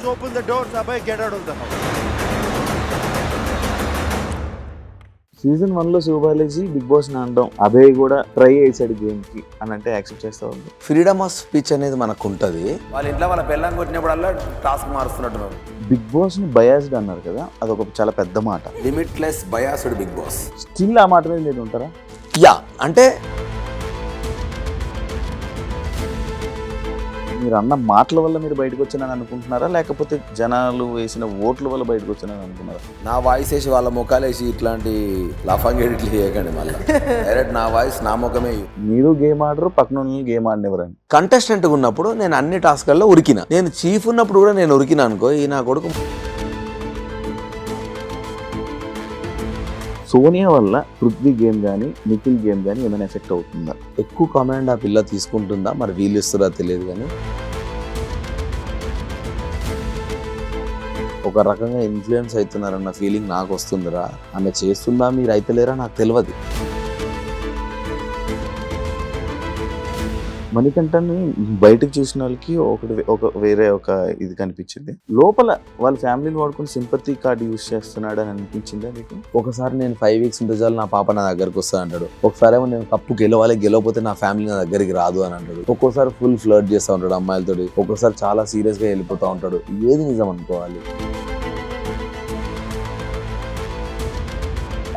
Just open the doors, Abhay, get out of the house. Season 1లో Sivabalaji Bigg Boss ని అనడం, అభయ్ కూడా try చేశాడు గేమ్ కి అని అంటే యాక్సెప్ట్ చేస్తా ఉంది. ఫ్రీడమ్ ఆఫ్ స్పీచ్ అనేది మనకు ఉంటుంది. వాళ్ళ ఇంట్లో వాళ్ళ పెళ్ళాం కొట్టినప్పుడల్లా టాస్క్ మారుస్తున్నట్టున్నారు. బిగ్ బాస్ ని బయాస్డ్ అన్నారు కదా, అదొక చాలా పెద్ద మాట. Limitless biased Bigg Boss. Still ఆ మాట మీద మీరు ఉంటారా? యా, అంటే మీరు అన్న మాటల వల్ల మీరు బయటకు వచ్చానని అనుకుంటున్నారా, లేకపోతే జనాలు వేసిన ఓట్ల వల్ల బయటకు వచ్చానని అనుకున్నారా? నా వాయిస్ వేసి వాళ్ళ ముఖాలు వేసి ఇట్లాంటి లాఫాంగ్ ఎడిట్లు చేయకండి. మళ్ళీ డైరెక్ట్ నా వాయిస్ నా ముఖమే. మీరు గేమ్ ఆడరు, పక్కన వాళ్ళని గేమ్ ఆడినవరని. కంటెస్టెంట్ ఉన్నప్పుడు నేను అన్ని టాస్క్లలో ఉరికిన. నేను చీఫ్ ఉన్నప్పుడు కూడా నేను ఉరికిన అనుకో, ఈ నా కొడుకు. సోనియా వల్ల పృథ్వీ గేమ్ కానీ నిఖిల్ గేమ్ కానీ ఏమైనా ఎఫెక్ట్ అవుతుందా? ఎక్కువ కామెంట్ ఆ పిల్ల తీసుకుంటుందా మరి, వీళ్ళు ఇస్తారా తెలియదు. కానీ ఒక రకంగా ఇన్ఫ్లుయెన్స్ అవుతున్నారన్న ఫీలింగ్ నాకు వస్తుందిరా. ఆమె చేస్తుందా, మీరు అయితలేరా నాకు తెలియదు. మణికంఠని బయటకు చూసిన వాళ్ళకి వేరే ఒక ఇది కనిపించింది. లోపల వాళ్ళ ఫ్యామిలీని వాడుకుని సింపతి కార్డు యూజ్ చేస్తున్నాడు అని అనిపించిందా మీకు? ఒకసారి నేను 5 weeks ఉంటే చాలు నా పాప నా దగ్గరకు వస్తా అంటాడు. ఒకసారి ఏమో నేను కప్పు గెలవకపోతే నా ఫ్యామిలీ నా దగ్గరికి రాదు అని అంటాడు. ఒక్కోసారి ఫుల్ ఫ్లర్ట్ చేస్తూ ఉంటాడు అమ్మాయిలతో, ఒక్కోసారి చాలా సీరియస్ గా వెళ్ళిపోతూ ఉంటాడు. ఏది నిజం అనుకోవాలి?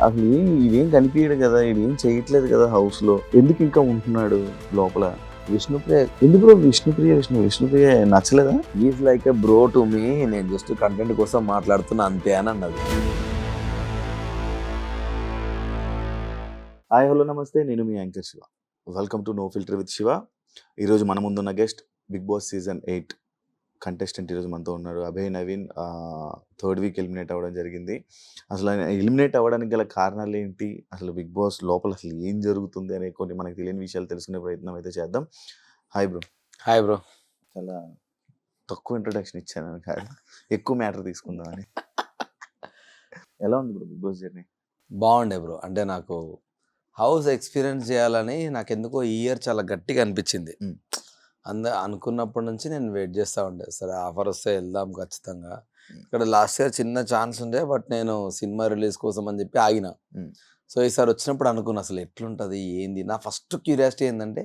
అసలు ఇవేం కనిపించడు కదా, ఇదేం చేయట్లేదు కదా హౌస్ లో, ఎందుకు ఇంకా ఉంటున్నాడు లోపల? విష్ణుప్రియ ఎందుకు విష్ణుప్రియ నచ్చలేదా? Is like a bro to me, నేను జస్ట్ కంటెంట్ కోసం మాట్లాడుతున్నా అంతే అని అన్నది. హాయ్ హలో నమస్తే, నేను మీ anchor Shiva. Welcome to no filter with Shiva. ఈరోజు మన ముందున్న guest Bigg Boss season 8 contestant ఈరోజు మనతో ఉన్నారు. Abhay Naveen 3rd week eliminate అవ్వడం జరిగింది. అసలు ఆయన ఎలిమినేట్ అవ్వడానికి గల కారణాలు ఏంటి, అసలు బిగ్ బాస్ లోపల అసలు ఏం జరుగుతుంది అనే కొన్ని మనకు తెలియని విషయాలు తెలుసుకునే ప్రయత్నం అయితే చేద్దాం. Hi bro. Hi bro. చాలా తక్కువ ఇంట్రొడక్షన్ ఇచ్చాను కాదు, ఎక్కువ మ్యాటర్ తీసుకుందామని. ఎలా ఉంది బ్రో బిగ్ బాస్ జర్నీ? బాగుండే బ్రో. అంటే నాకు హౌస్ ఎక్స్పీరియన్స్ చేయాలని నాకు ఎందుకో ఈ ఇయర్ చాలా గట్టిగా అనిపించింది. అనుకున్నప్పటి నుంచి నేను వెయిట్ చేస్తూ ఉండే, సరే ఆఫర్ వస్తే వెళ్దాం ఖచ్చితంగా. ఇక్కడ లాస్ట్ ఇయర్ చిన్న ఛాన్స్ ఉండే, బట్ నేను సినిమా రిలీజ్ కోసం అని చెప్పి ఆగిన. సో ఈసారి వచ్చినప్పుడు అనుకున్నా అసలు ఎట్లుంటది ఏంది. నా ఫస్ట్ క్యూరియాసిటీ ఏంటంటే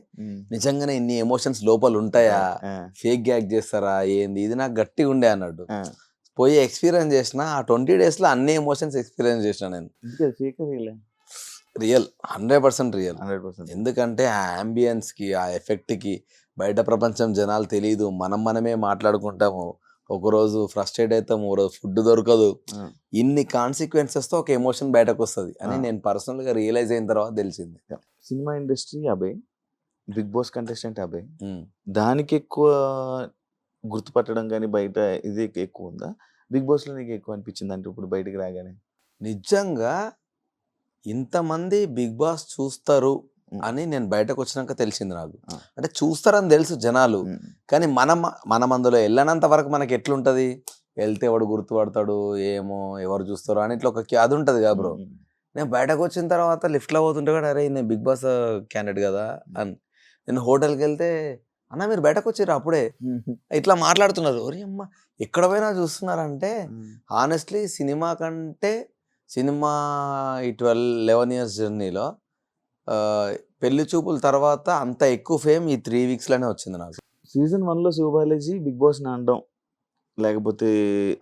నిజంగానే ఇన్ని ఎమోషన్స్ లోపల ఉంటాయా, ఫేక్ యాక్ట్ చేస్తారా ఏంది, ఇది నాకు గట్టిగా ఉండే అన్నట్టు. పోయి ఎక్స్పీరియన్స్ చేసిన ఆ 20 days లో అన్ని ఎమోషన్స్ ఎక్స్పీరియన్స్ చేసిన నేను. Real 100% real. ఎందుకంటే ఆ అంబియన్స్ కి, ఆ ఎఫెక్ట్ కి బయట ప్రపంచం జనాలు తెలియదు, మనమే మాట్లాడుకుంటాము. ఒకరోజు ఫ్రస్ట్రేట్ అవుతాము, ఒక రోజు ఫుడ్ దొరకదు. ఇన్ని కాన్సిక్వెన్సెస్ తో ఒక ఎమోషన్ బయటకు వస్తుంది అని నేను పర్సనల్ గా రియలైజ్ అయిన తర్వాత తెలిసింది. Cinema industry Abhay, Bigg Boss contestant Abhay, దానికి ఎక్కువ గుర్తుపట్టడం కానీ బయట ఇది ఎక్కువ ఉందా? బిగ్ బాస్ లో నీకు ఎక్కువ అనిపించింది అంటే ఇప్పుడు బయటకు రాగానే? నిజంగా ఇంతమంది బిగ్ బాస్ చూస్తారు అని నేను బయటకు వచ్చినాక తెలిసింది నాకు. అంటే చూస్తారని తెలుసు జనాలు, కానీ మనం అందులో వెళ్ళనంత వరకు మనకి ఎట్లుంటది, వెళ్తే ఎవడు గుర్తుపడతాడు ఏమో, ఎవరు చూస్తారో అని ఇట్లా ఒక అది ఉంటది కదా బ్రో. నేను బయటకు వచ్చిన తర్వాత లిఫ్ట్లో పోతుంటే కూడా అరే నేను బిగ్ బాస్ క్యాండిడేట్ కదా అని. నేను హోటల్కి వెళ్తే అన్న మీరు బయటకు వచ్చారు అప్పుడే ఇట్లా మాట్లాడుతున్నారు. ఒరే అమ్మ ఎక్కడ పోయినా చూస్తున్నారంటే హానెస్ట్లీ సినిమా ఈ 11 years జర్నీలో పెళ్లి చూపుల తర్వాత అంత ఎక్కువ ఫేమ్ ఈ 3 weeks లోనే వచ్చింది నాకు. సీజన్ 1లో శివబాలాజీ బిగ్ బాస్ ని అనడం, లేకపోతే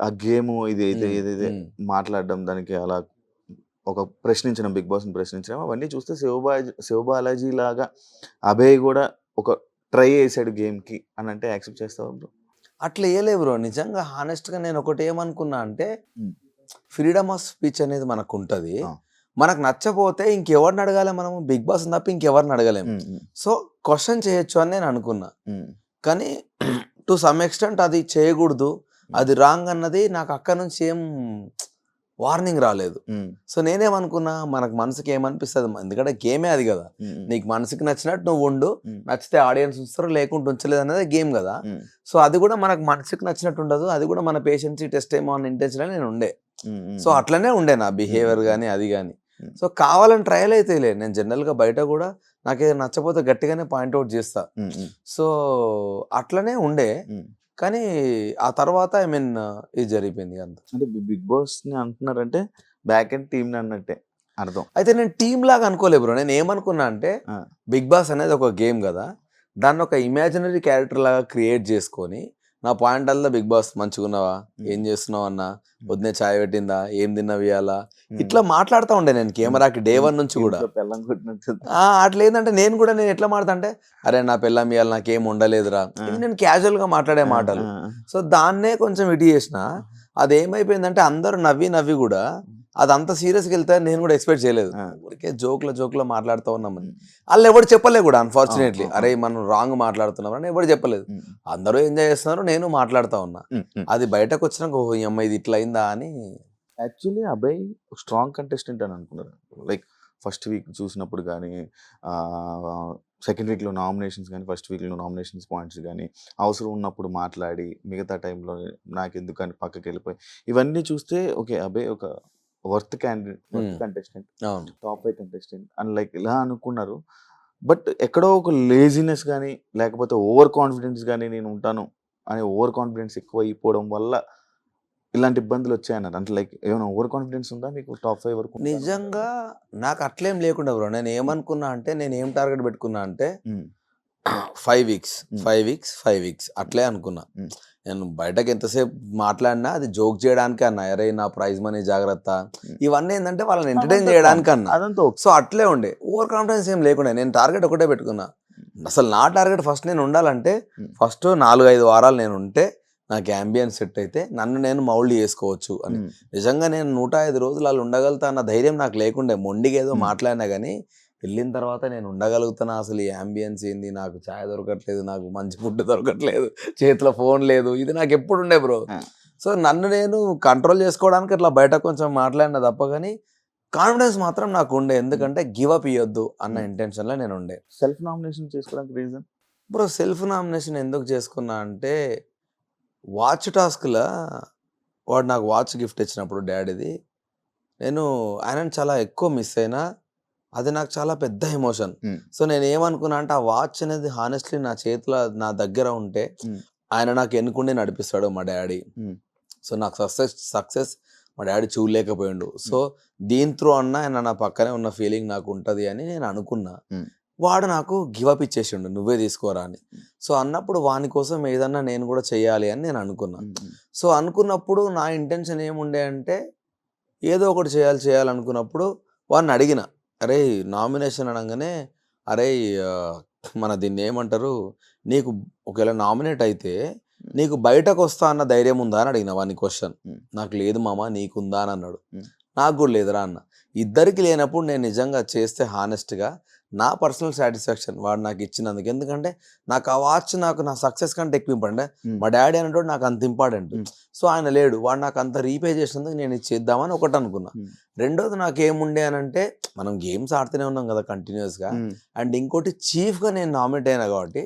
ఆ గేమ్ ఏదైతే మాట్లాడడం, దానికి అలా ఒక ప్రశ్నించడం, బిగ్ బాస్ ని ప్రశ్నించడం, అవన్నీ చూస్తే శివబాలాజీ లాగా అభయ్ కూడా ఒక ట్రై చేశాడు గేమ్ కి అని అంటే యాక్సెప్ట్ చేస్తావా బ్రో? అట్లా వేయలే బ్రో. నిజంగా హానెస్ట్ గా నేను ఒకటి ఏమనుకున్నా అంటే ఫ్రీడమ్ ఆఫ్ స్పీచ్ అనేది మనకు ఉంటుంది. మనకు నచ్చపోతే ఇంకెవరిని అడగాలి మనము, బిగ్ బాస్ తప్ప ఇంకెవరిని అడగలేము. సో క్వశ్చన్ చేయొచ్చు అని నేను అనుకున్నా, కానీ టు సమ్ ఎక్స్టెంట్ అది చేయకూడదు, అది రాంగ్ అన్నది నాకు అక్కడ నుంచి ఏం వార్నింగ్ రాలేదు. సో నేనేమనుకున్నా మనకు మనసుకి ఏమనిపిస్తుంది, ఎందుకంటే గేమే అది కదా, నీకు మనసుకి నచ్చినట్టు నువ్వు ఉండు, నచ్చితే ఆడియన్స్ ఉంచుతారు, లేకుంటే ఉంచలేదు అనేది గేమ్ కదా. సో అది కూడా మనకు మనసుకి నచ్చినట్టు ఉండదు, అది కూడా మన పేషెన్సీ టెస్ట్ ఏమో అన్న ఇంటెన్షన్ నేను ఉండే. సో అట్లనే ఉండే నా బిహేవియర్ కానీ అది కానీ. సో కావాలని ట్రయల్ అయితే లేదు. నేను జనరల్గా బయట కూడా నాకు ఏదో నచ్చపోతే గట్టిగానే పాయింట్అవుట్ చేస్తా. సో అట్లనే ఉండే, కానీ ఆ తర్వాత ఐ మీన్ ఇది జరిగిపోయింది అంత. అంటే బిగ్ బాస్ ని అంటున్నారంటే బ్యాక్ అండ్ టీమ్ అన్నట్టే అర్థం. అయితే నేను టీమ్ లాగా అనుకోలేదు బ్రో. నేను ఏమనుకున్నా అంటే ఆ, బిగ్ బాస్ అనేది ఒక గేమ్ కదా, దాన్ని ఒక ఇమాజినరీ క్యారెక్టర్ లాగా క్రియేట్ చేసుకొని నా పాయింట్ అల్లా బిగ్ బాస్ మంచిగున్నావా, ఏం చేస్తున్నావు అన్న, పొద్దునే చాయ్ పెట్టిందా, ఏం తిన్నావు ఇవాళ, ఇట్లా మాట్లాడుతూ ఉండే నేను కెమెరాకి డే 1 నుంచి కూడా. ఇంట్లో పెళ్ళం కొట్టినట్టు. అట్లా ఏంటంటే నేను ఎట్లా మాట్లాడతా అంటే, అరే నా పిల్లం ఇవాళ నాకేం ఉండలేదురా, ఇది నేను క్యాజువల్గా మాట్లాడే మాటలు. సో దాన్నే కొంచెం ఇటు చేసిన, అదేమైపోయిందంటే అందరూ నవ్వి కూడా అదంతా సీరియస్గా వెళ్తే నేను కూడా ఎక్స్పెక్ట్ చేయలేదు. ఊరికే జోక్లో మాట్లాడుతూ ఉన్నామని వాళ్ళు ఎవరు చెప్పలే కూడా అన్ఫార్చునేట్లీ, అరే మనం రాంగ్ మాట్లాడుతున్నాం అని ఎవరు చెప్పలేదు. అందరూ ఎంజాయ్ చేస్తున్నారు, నేను మాట్లాడుతూ ఉన్నా. అది బయటకు వచ్చినాక ఓ ఈ అమ్మాయి ఇది ఇట్లా అయిందా అని. యాక్చువల్లీ అబ్బాయి స్ట్రాంగ్ కంటెస్టెంట్ అని అనుకున్నారు. లైక్ ఫస్ట్ వీక్ చూసినప్పుడు కానీ, సెకండ్ వీక్లో నామినేషన్స్ కానీ, ఫస్ట్ వీక్లో నామినేషన్స్ పాయింట్స్ కానీ, అవసరం ఉన్నప్పుడు మాట్లాడి మిగతా టైంలో నాకు ఎందుకని పక్కకి వెళ్ళిపోయి, ఇవన్నీ చూస్తే ఓకే అబ్బాయి ఒక వర్త్ క్యాండిడేట్, వర్త్ కంటెస్టెంట్, అవును. టాప్ 5 కంటెస్టెంట్ అని లైక్ ఇలా అనుకున్నారు. బట్ ఎక్కడో ఒక లేజినెస్ కానీ, లేకపోతే ఓవర్ కాన్ఫిడెన్స్ కానీ, నేను ఉంటాను అనే ఓవర్ కాన్ఫిడెన్స్ ఎక్కువ అయిపోవడం వల్ల ఇలాంటి ఇబ్బందులు వచ్చాయన్నారు. అంటే లైక్ ఏమైనా ఓవర్ కాన్ఫిడెన్స్ ఉందా మీకు టాప్ 5 వరకు? నిజంగా నాకు అట్లేం లేకుండా బ్రో. నేను ఏమనుకున్నా అంటే, నేను ఏం టార్గెట్ పెట్టుకున్నా అంటే 5 వీక్స్ 5 వీక్స్ అట్లే అనుకున్నా. నేను బయటకు ఎంతసేపు మాట్లాడినా అది జోక్ చేయడానికి అన్నా, అరే నా ప్రైజ్ మనీ జాగ్రత్త, ఇవన్నీ ఏంటంటే వాళ్ళని ఎంటర్టైన్ చేయడానికి అన్నా. అదంతా సో అట్లే ఉండే, ఓవర్ కాన్ఫిడెన్స్ ఏం లేకుండా నేను టార్గెట్ ఒకటే పెట్టుకున్నా. అసలు నా టార్గెట్ ఫస్ట్ నేను ఉండాలంటే, ఫస్ట్ 4-5 వారాలు నేను ఉంటే నాకు అంబియన్స్ సెట్ అయితే నన్ను నేను మౌల్డ్ చేసుకోవచ్చు అని. నిజంగా నేను 105 రోజులు వాళ్ళు ఉండగలుగుతా అన్న ధైర్యం నాకు లేకుండే. మొండిగా ఏదో మాట్లాడినా కానీ వెళ్ళిన తర్వాత నేను ఉండగలుగుతానా, అసలు ఈ అంబియన్స్ ఏంది, నాకు ఛాయ్ దొరకట్లేదు, నాకు మంచి ఫుడ్ దొరకట్లేదు, చేతిలో ఫోన్ లేదు, ఇది నాకు ఎప్పుడు ఉండే బ్రో. సో నన్ను నేను కంట్రోల్ చేసుకోవడానికి అట్లా బయట కొంచెం మాట్లాడినా తప్ప, కానీ కాన్ఫిడెన్స్ మాత్రం నాకు ఉండే. ఎందుకంటే గివ్ అప్ ఇవ్వద్దు అన్న ఇంటెన్షన్లో నేను ఉండే. సెల్ఫ్ నామినేషన్ చేసుకోవడానికి రీజన్ బ్రో, సెల్ఫ్ నామినేషన్ ఎందుకు చేసుకున్నా అంటే, వాచ్ టాస్క్లో వాడు నాకు వాచ్ గిఫ్ట్ ఇచ్చినప్పుడు డాడీది, నేను ఆయనను చాలా ఎక్కువ మిస్ అయినా. అది నాకు చాలా పెద్ద ఎమోషన్. సో నేను ఏమనుకున్నా అంటే, ఆ వాచ్ అనేది హానెస్ట్లీ నా చేతిలో నా దగ్గర ఉంటే ఆయన నాకు ఎన్నుకుండి నడిపిస్తాడు మా డాడీ. సో నాకు సక్సెస్ మా డాడీ చూడలేకపోయిండు. సో దీని త్రూ అన్న ఆయన నా పక్కనే ఉన్న ఫీలింగ్ నాకు ఉంటుంది అని నేను అనుకున్నా. వాడు నాకు గివప్ ఇచ్చేసిండు, నువ్వే తీసుకోరా అని. సో అన్నప్పుడు వాని కోసం ఏదన్నా నేను కూడా చెయ్యాలి అని నేను అనుకున్నా. సో అనుకున్నప్పుడు నా ఇంటెన్షన్ ఏముండే అంటే, ఏదో ఒకటి చేయాలనుకున్నప్పుడు వాడిని అడిగిన, అరే నామినేషన్ అనగానే, అరే మన దీన్ని ఏమంటారు, నీకు ఒకవేళ నామినేట్ అయితే నీకు బయటకు వస్తా అన్న ధైర్యం ఉందా అని అడిగిన వాని క్వశ్చన్. నాకు లేదు మామ, నీకుందా అని అన్నాడు. నాకు కూడా లేదురా అన్న. ఇద్దరికి లేనప్పుడు నేను నిజంగా చేస్తే హానెస్ట్గా నా పర్సనల్ సాటిస్ఫాక్షన్ వాడు నాకు ఇచ్చినందుకు. ఎందుకంటే నాకు ఆ వాచ్ నాకు నా సక్సెస్ కంటే ఎక్కువ ఇంపార్టెంట్. మా డాడీ అనేటోడు నాకు అంత ఇంపార్టెంట్. సో ఆయన లేడు, వాడు నాకు అంత రీపే చేసినందుకు నేను ఇది చేద్దామని ఒకటి అనుకున్నా. రెండోది నాకేముండే అని అంటే, మనం గేమ్స్ ఆడుతూనే ఉన్నాం కదా కంటిన్యూస్గా. అండ్ ఇంకోటి చీఫ్గా నేను నామినేట్ అయినా కాబట్టి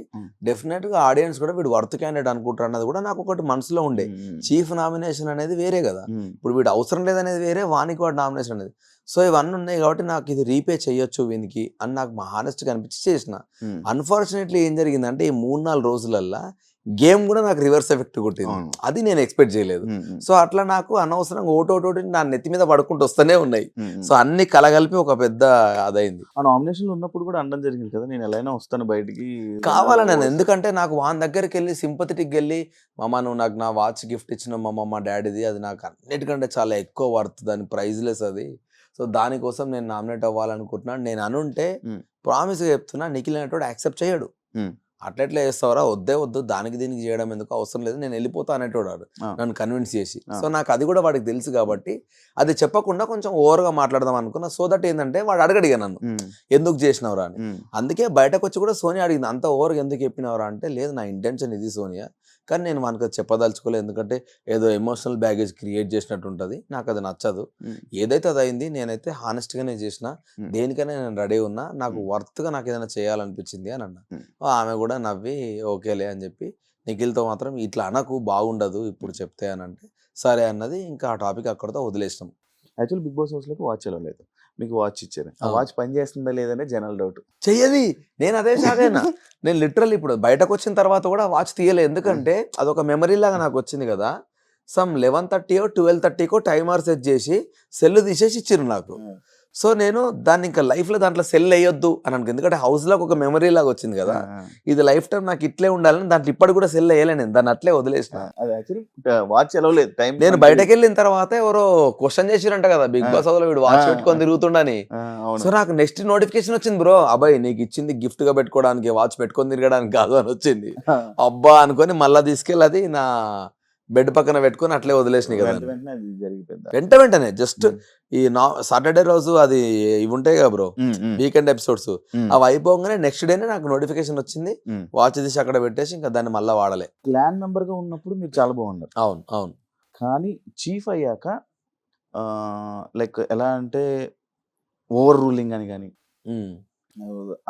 డెఫినెట్గా ఆడియన్స్ కూడా వీడు వర్త్ క్యాండిడేట్ అనుకుంటారు అన్నది కూడా నాకు ఒకటి మనసులో ఉండే. చీఫ్ నామినేషన్ అనేది వేరే కదా, ఇప్పుడు వీడు అవసరం లేదనేది వేరే, వానికి వాడు నామినేషన్ అనేది. సో ఇవన్నీ ఉన్నాయి కాబట్టి నాకు ఇది రీపే చేయొచ్చు వీనికి అని నాకు మా హానెస్ట్గా అనిపించి చేసిన. అన్ఫార్చునేట్లీ ఏం జరిగిందంటే, ఈ 3-4 రోజులల్లా గేమ్ కూడా నాకు రివర్స్ ఎఫెక్ట్ కొట్టింది. అది నేను ఎక్స్పెక్ట్ చేయలేదు. సో అట్లా నాకు అనవసరంగా ఓటోటి నా నెత్తి మీద పడుకుంటూ వస్తూనే ఉన్నాయి. సో అన్ని కలగలిపి ఒక పెద్ద అదైంది. ఆ నామినేషన్ ఉన్నప్పుడు కూడా అనడం జరిగింది కదా, నేను ఎలా అయినా వస్తాను బయటికి కావాలని నేను. ఎందుకంటే నాకు వాని దగ్గరికి వెళ్ళి సింపథెటిక్ వెళ్ళి, మామ నువ్వు నాకు నా వాచ్ గిఫ్ట్ ఇచ్చిన మా డాడీది, అది నాకు అన్నిటికంటే చాలా ఎక్కువ వర్త్, దాని ప్రైజ్లెస్ అది. సో దానికోసం నేను నామినేట్ అవ్వాలనుకుంటున్నాను. నేను అనుంటే ప్రామిస్గా చెప్తున్నా, నిఖిల్ అనేటోడు యాక్సెప్ట్ చేయడు. అట్లెట్లా చేస్తావరా, వద్దు దానికి దీనికి చేయడం ఎందుకు, అవసరం లేదు, నేను వెళ్ళిపోతా అనేటోడు నన్ను కన్విన్స్ చేసి. సో నాకు అది కూడా వాడికి తెలుసు కాబట్టి అది చెప్పకుండా కొంచెం ఓవర్గా మాట్లాడదాం అనుకున్నా. సో దట్ ఏంటంటే వాడు అడగడిగా నన్ను, ఎందుకు చేసినవరా అని. అందుకే బయటకు వచ్చి కూడా సోనియా అడిగింది, అంత ఓవర్గా ఎందుకు చెప్పినవరా అంటే, లేదు నా ఇంటెన్షన్ ఇది సోనియా, కానీ నేను మనకు చెప్పదలుచుకోలేదు. ఎందుకంటే ఏదో ఎమోషనల్ బ్యాగేజ్ క్రియేట్ చేసినట్టు ఉంటుంది, నాకు అది నచ్చదు. ఏదైతే అది అయింది, నేనైతే హానెస్ట్గానే చేసిన, దేనికైనా నేను రెడీ ఉన్నా, నాకు వర్త్గా నాకు ఏదైనా చేయాలనిపించింది అని అన్నా. ఆమె కూడా నవ్వి ఓకేలే అని చెప్పి, నిఖిల్తో మాత్రం ఇట్లా అనకు బాగుండదు ఇప్పుడు చెప్తే అని అంటే సరే అన్నది. ఇంకా ఆ టాపిక్ అక్కడితో వదిలేసినాం. యాక్చువల్ బిగ్ బాస్ హౌస్లోకి వాచ్ వెళ్ళలేదు. మీకు వాచ్ ఇచ్చారు. ఆ ఆ. వాచ్ పని చేస్తుందా లేదనే జనాల డౌట్. చెయ్యది. నేను అదే షాక్ అయినా. నేను లిటరల్లీ ఇప్పుడు బయటకు వచ్చిన తర్వాత కూడా వాచ్ తీయలే. ఎందుకంటే అదొక మెమరీ లాగా నాకు వచ్చింది కదా. సమ్ 11:30 12:30 టైమర్ సెట్ చేసి సెల్ తీసేసి ఇచ్చిర్రు నాకు. సో నేను దాన్ని ఇంకా లైఫ్లో దాంట్లో సెల్ వేయొద్దు అని అనుకో. ఎందుకంటే హౌస్లో ఒక మెమరీ లాగా వచ్చింది కదా. ఇది లైఫ్ టైం నాకు ఇట్లే ఉండాలని దాంట్లో ఇప్పటికి కూడా సెల్ వేయలే. నేను దాన్ని అట్లే వదిలేసిన. అది యాక్చువల్లీ వాచ్ ఎలా లేదు టైం. నేను బయటకు వెళ్ళిన తర్వాత ఎవరో క్వశ్చన్ చేసిరంట కదా బిగ్ బాస్ హౌస్లో వీడు వాచ్ పెట్టుకొని తిరుగుతుండని. సో నాకు నెక్స్ట్ నోటిఫికేషన్ వచ్చింది, బ్రో అబ్బాయి నీకు ఇచ్చింది గిఫ్ట్ గా పెట్టుకోవడానికి, వాచ్ పెట్టుకొని తిరగడానికి కాదు అని వచ్చింది. అబ్బా అనుకొని మళ్ళీ తీసుకెళ్ళి అది నా బెడ్ పక్కన పెట్టుకొని అట్లే వదిలేసినాయి కదా. వెంటనే జస్ట్ ఈ సాటర్డే రోజు అది ఇవి ఉంటాయి కదా బ్రో, వీకెండ్ ఎపిసోడ్స్, అవి అయిపోగానే నెక్స్ట్ డేనే నాకు నోటిఫికేషన్ వచ్చింది. వాచ్ తీసి అక్కడ పెట్టేసి ఇంకా దాన్ని మళ్ళీ వాడలే. క్లాన్ మెంబర్ గా ఉన్నప్పుడు మీరు చాలా బాగున్నారు. అవును అవును. కానీ చీఫ్ అయ్యాక లైక్ ఎలా అంటే ఓవర్ రూలింగ్ అని కానీ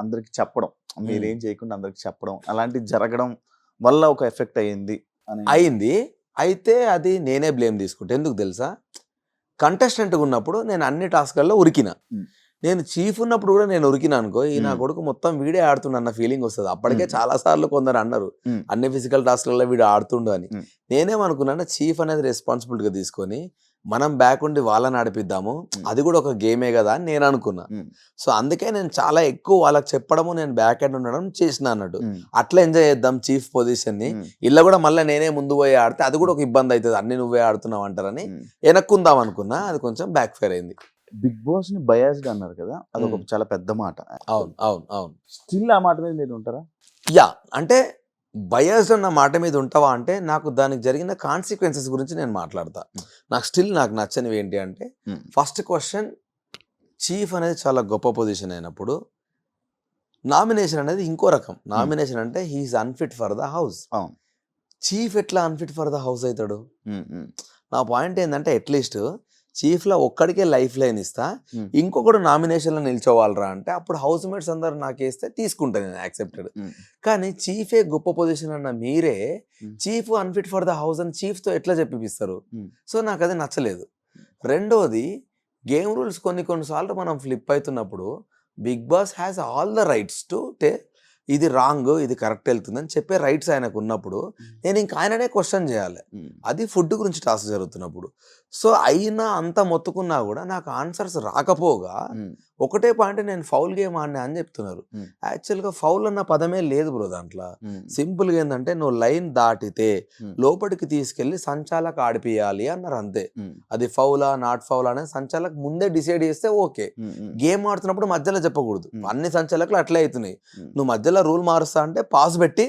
అందరికి చెప్పడం, మీరేం చేయకుండా అందరికి చెప్పడం, అలాంటివి జరగడం వల్ల ఒక ఎఫెక్ట్ అయింది. అయితే అది నేనే బ్లేమ్ తీసుకుంటా. ఎందుకు తెలుసా, కంటెస్టెంట్గా ఉన్నప్పుడు నేను అన్ని టాస్క్లలో ఉరికిన. నేను చీఫ్ ఉన్నప్పుడు కూడా నేను ఉరికినా అనుకో, ఈ నా కొడుకు మొత్తం వీడే ఆడుతుండ అన్న ఫీలింగ్ వస్తుంది. అప్పటికే చాలా సార్లు కొందరు అన్నారు అన్ని ఫిజికల్ టాస్క్లలో వీడు ఆడుతుండు అని. నేనేమనుకున్నా, చీఫ్ అనేది రెస్పాన్సిబిలిటీగా తీసుకొని మనం బ్యాక్ ఉండి వాళ్ళని నడిపిద్దాము, అది కూడా ఒక గేమే కదా అని నేను అనుకున్నా. సో అందుకే నేను చాలా ఎక్కువ వాళ్ళకి చెప్పడము, నేను బ్యాక్ ఎండ్ ఉండడం చేసిన అన్నట్టు. అట్లా ఎంజాయ్ చేద్దాం చీఫ్ పొజిషన్ ని. ఇలా కూడా మళ్ళీ నేనే ముందు పోయి ఆడితే అది కూడా ఒక ఇబ్బంది అవుతుంది, అన్ని నువ్వే ఆడుతున్నావు అంటారని వెనక్కుందాం అనుకున్నా. అది కొంచెం బ్యాక్ ఫైర్ అయింది. బిగ్ బాస్ ని బయాస్డ్ అన్నారు కదా, అది ఒక చాలా పెద్ద మాట. అవును అవును అవును. స్టిల్ ఆ మాట మీద మీరు ఉంటారా? యా, అంటే బయాస్డ్ అన్న మాట మీద ఉంటావా అంటే, నాకు దానికి జరిగిన కాన్సిక్వెన్సెస్ గురించి నేను మాట్లాడతా. నాకు నచ్చనివి ఏంటి అంటే, ఫస్ట్ క్వశ్చన్, చీఫ్ అనేది చాలా గొప్ప పొజిషన్ అయినప్పుడు నామినేషన్ అనేది ఇంకో రకం. నామినేషన్ అంటే he's unfit for the house. Chief ఎట్లా అన్ఫిట్ ఫర్ ద హౌస్ అవుతాడు? నా పాయింట్ ఏంటంటే, అట్లీస్ట్ చీఫ్లో ఒక్కడికే లైఫ్ లైన్ ఇస్తా, ఇంకొకడు నామినేషన్లో నిల్చోవాలరా అంటే అప్పుడు హౌస్ మేట్స్ అందరు నాకేస్తే తీసుకుంటాను, నేను యాక్సెప్టెడ్. కానీ చీఫే గొప్ప పొజిషన్ అన్న మీరే chief unfit for the house అని చీఫ్తో ఎట్లా చెప్పిస్తారు? సో నాకు అది నచ్చలేదు. రెండోది, గేమ్ రూల్స్ కొన్నిసార్లు మనం ఫ్లిప్ అవుతున్నప్పుడు Bigg Boss has all the rights to ఇది రాంగ్, ఇది కరెక్ట్ వెళ్తుందని చెప్పే రైట్స్ ఆయనకు ఉన్నప్పుడు నేను ఇంక ఆయననే క్వశ్చన్ చేయాలి. అది ఫుడ్ గురించి టాస్క్ జరుగుతున్నప్పుడు. సో అయినా అంత మొత్తుకున్నా కూడా నాకు ఆన్సర్స్ రాకపోగా ఒకటే పాయింట్, నేను ఫౌల్ గేమ్ ఆడినా అని చెప్తున్నారు. యాక్చువల్గా ఫౌల్ అన్న పదమే లేదు బ్రో దాంట్లో. సింపుల్గా ఏంటంటే, నువ్వు లైన్ దాటితే లోపలికి తీసుకెళ్లి సంచాలక్ ఆడిపియాలి అన్నారు, అంతే. అది ఫౌలా నాట్ ఫౌల్ అనేది సంచాలక్ ముందే డిసైడ్ చేస్తే ఓకే. గేమ్ ఆడుతున్నప్పుడు మధ్యలో చెప్పకూడదు. అన్ని సంచాలకులు అట్లే అవుతున్నాయి. నువ్వు మధ్యలో రూల్ మారుస్తా అంటే పాస్ పెట్టి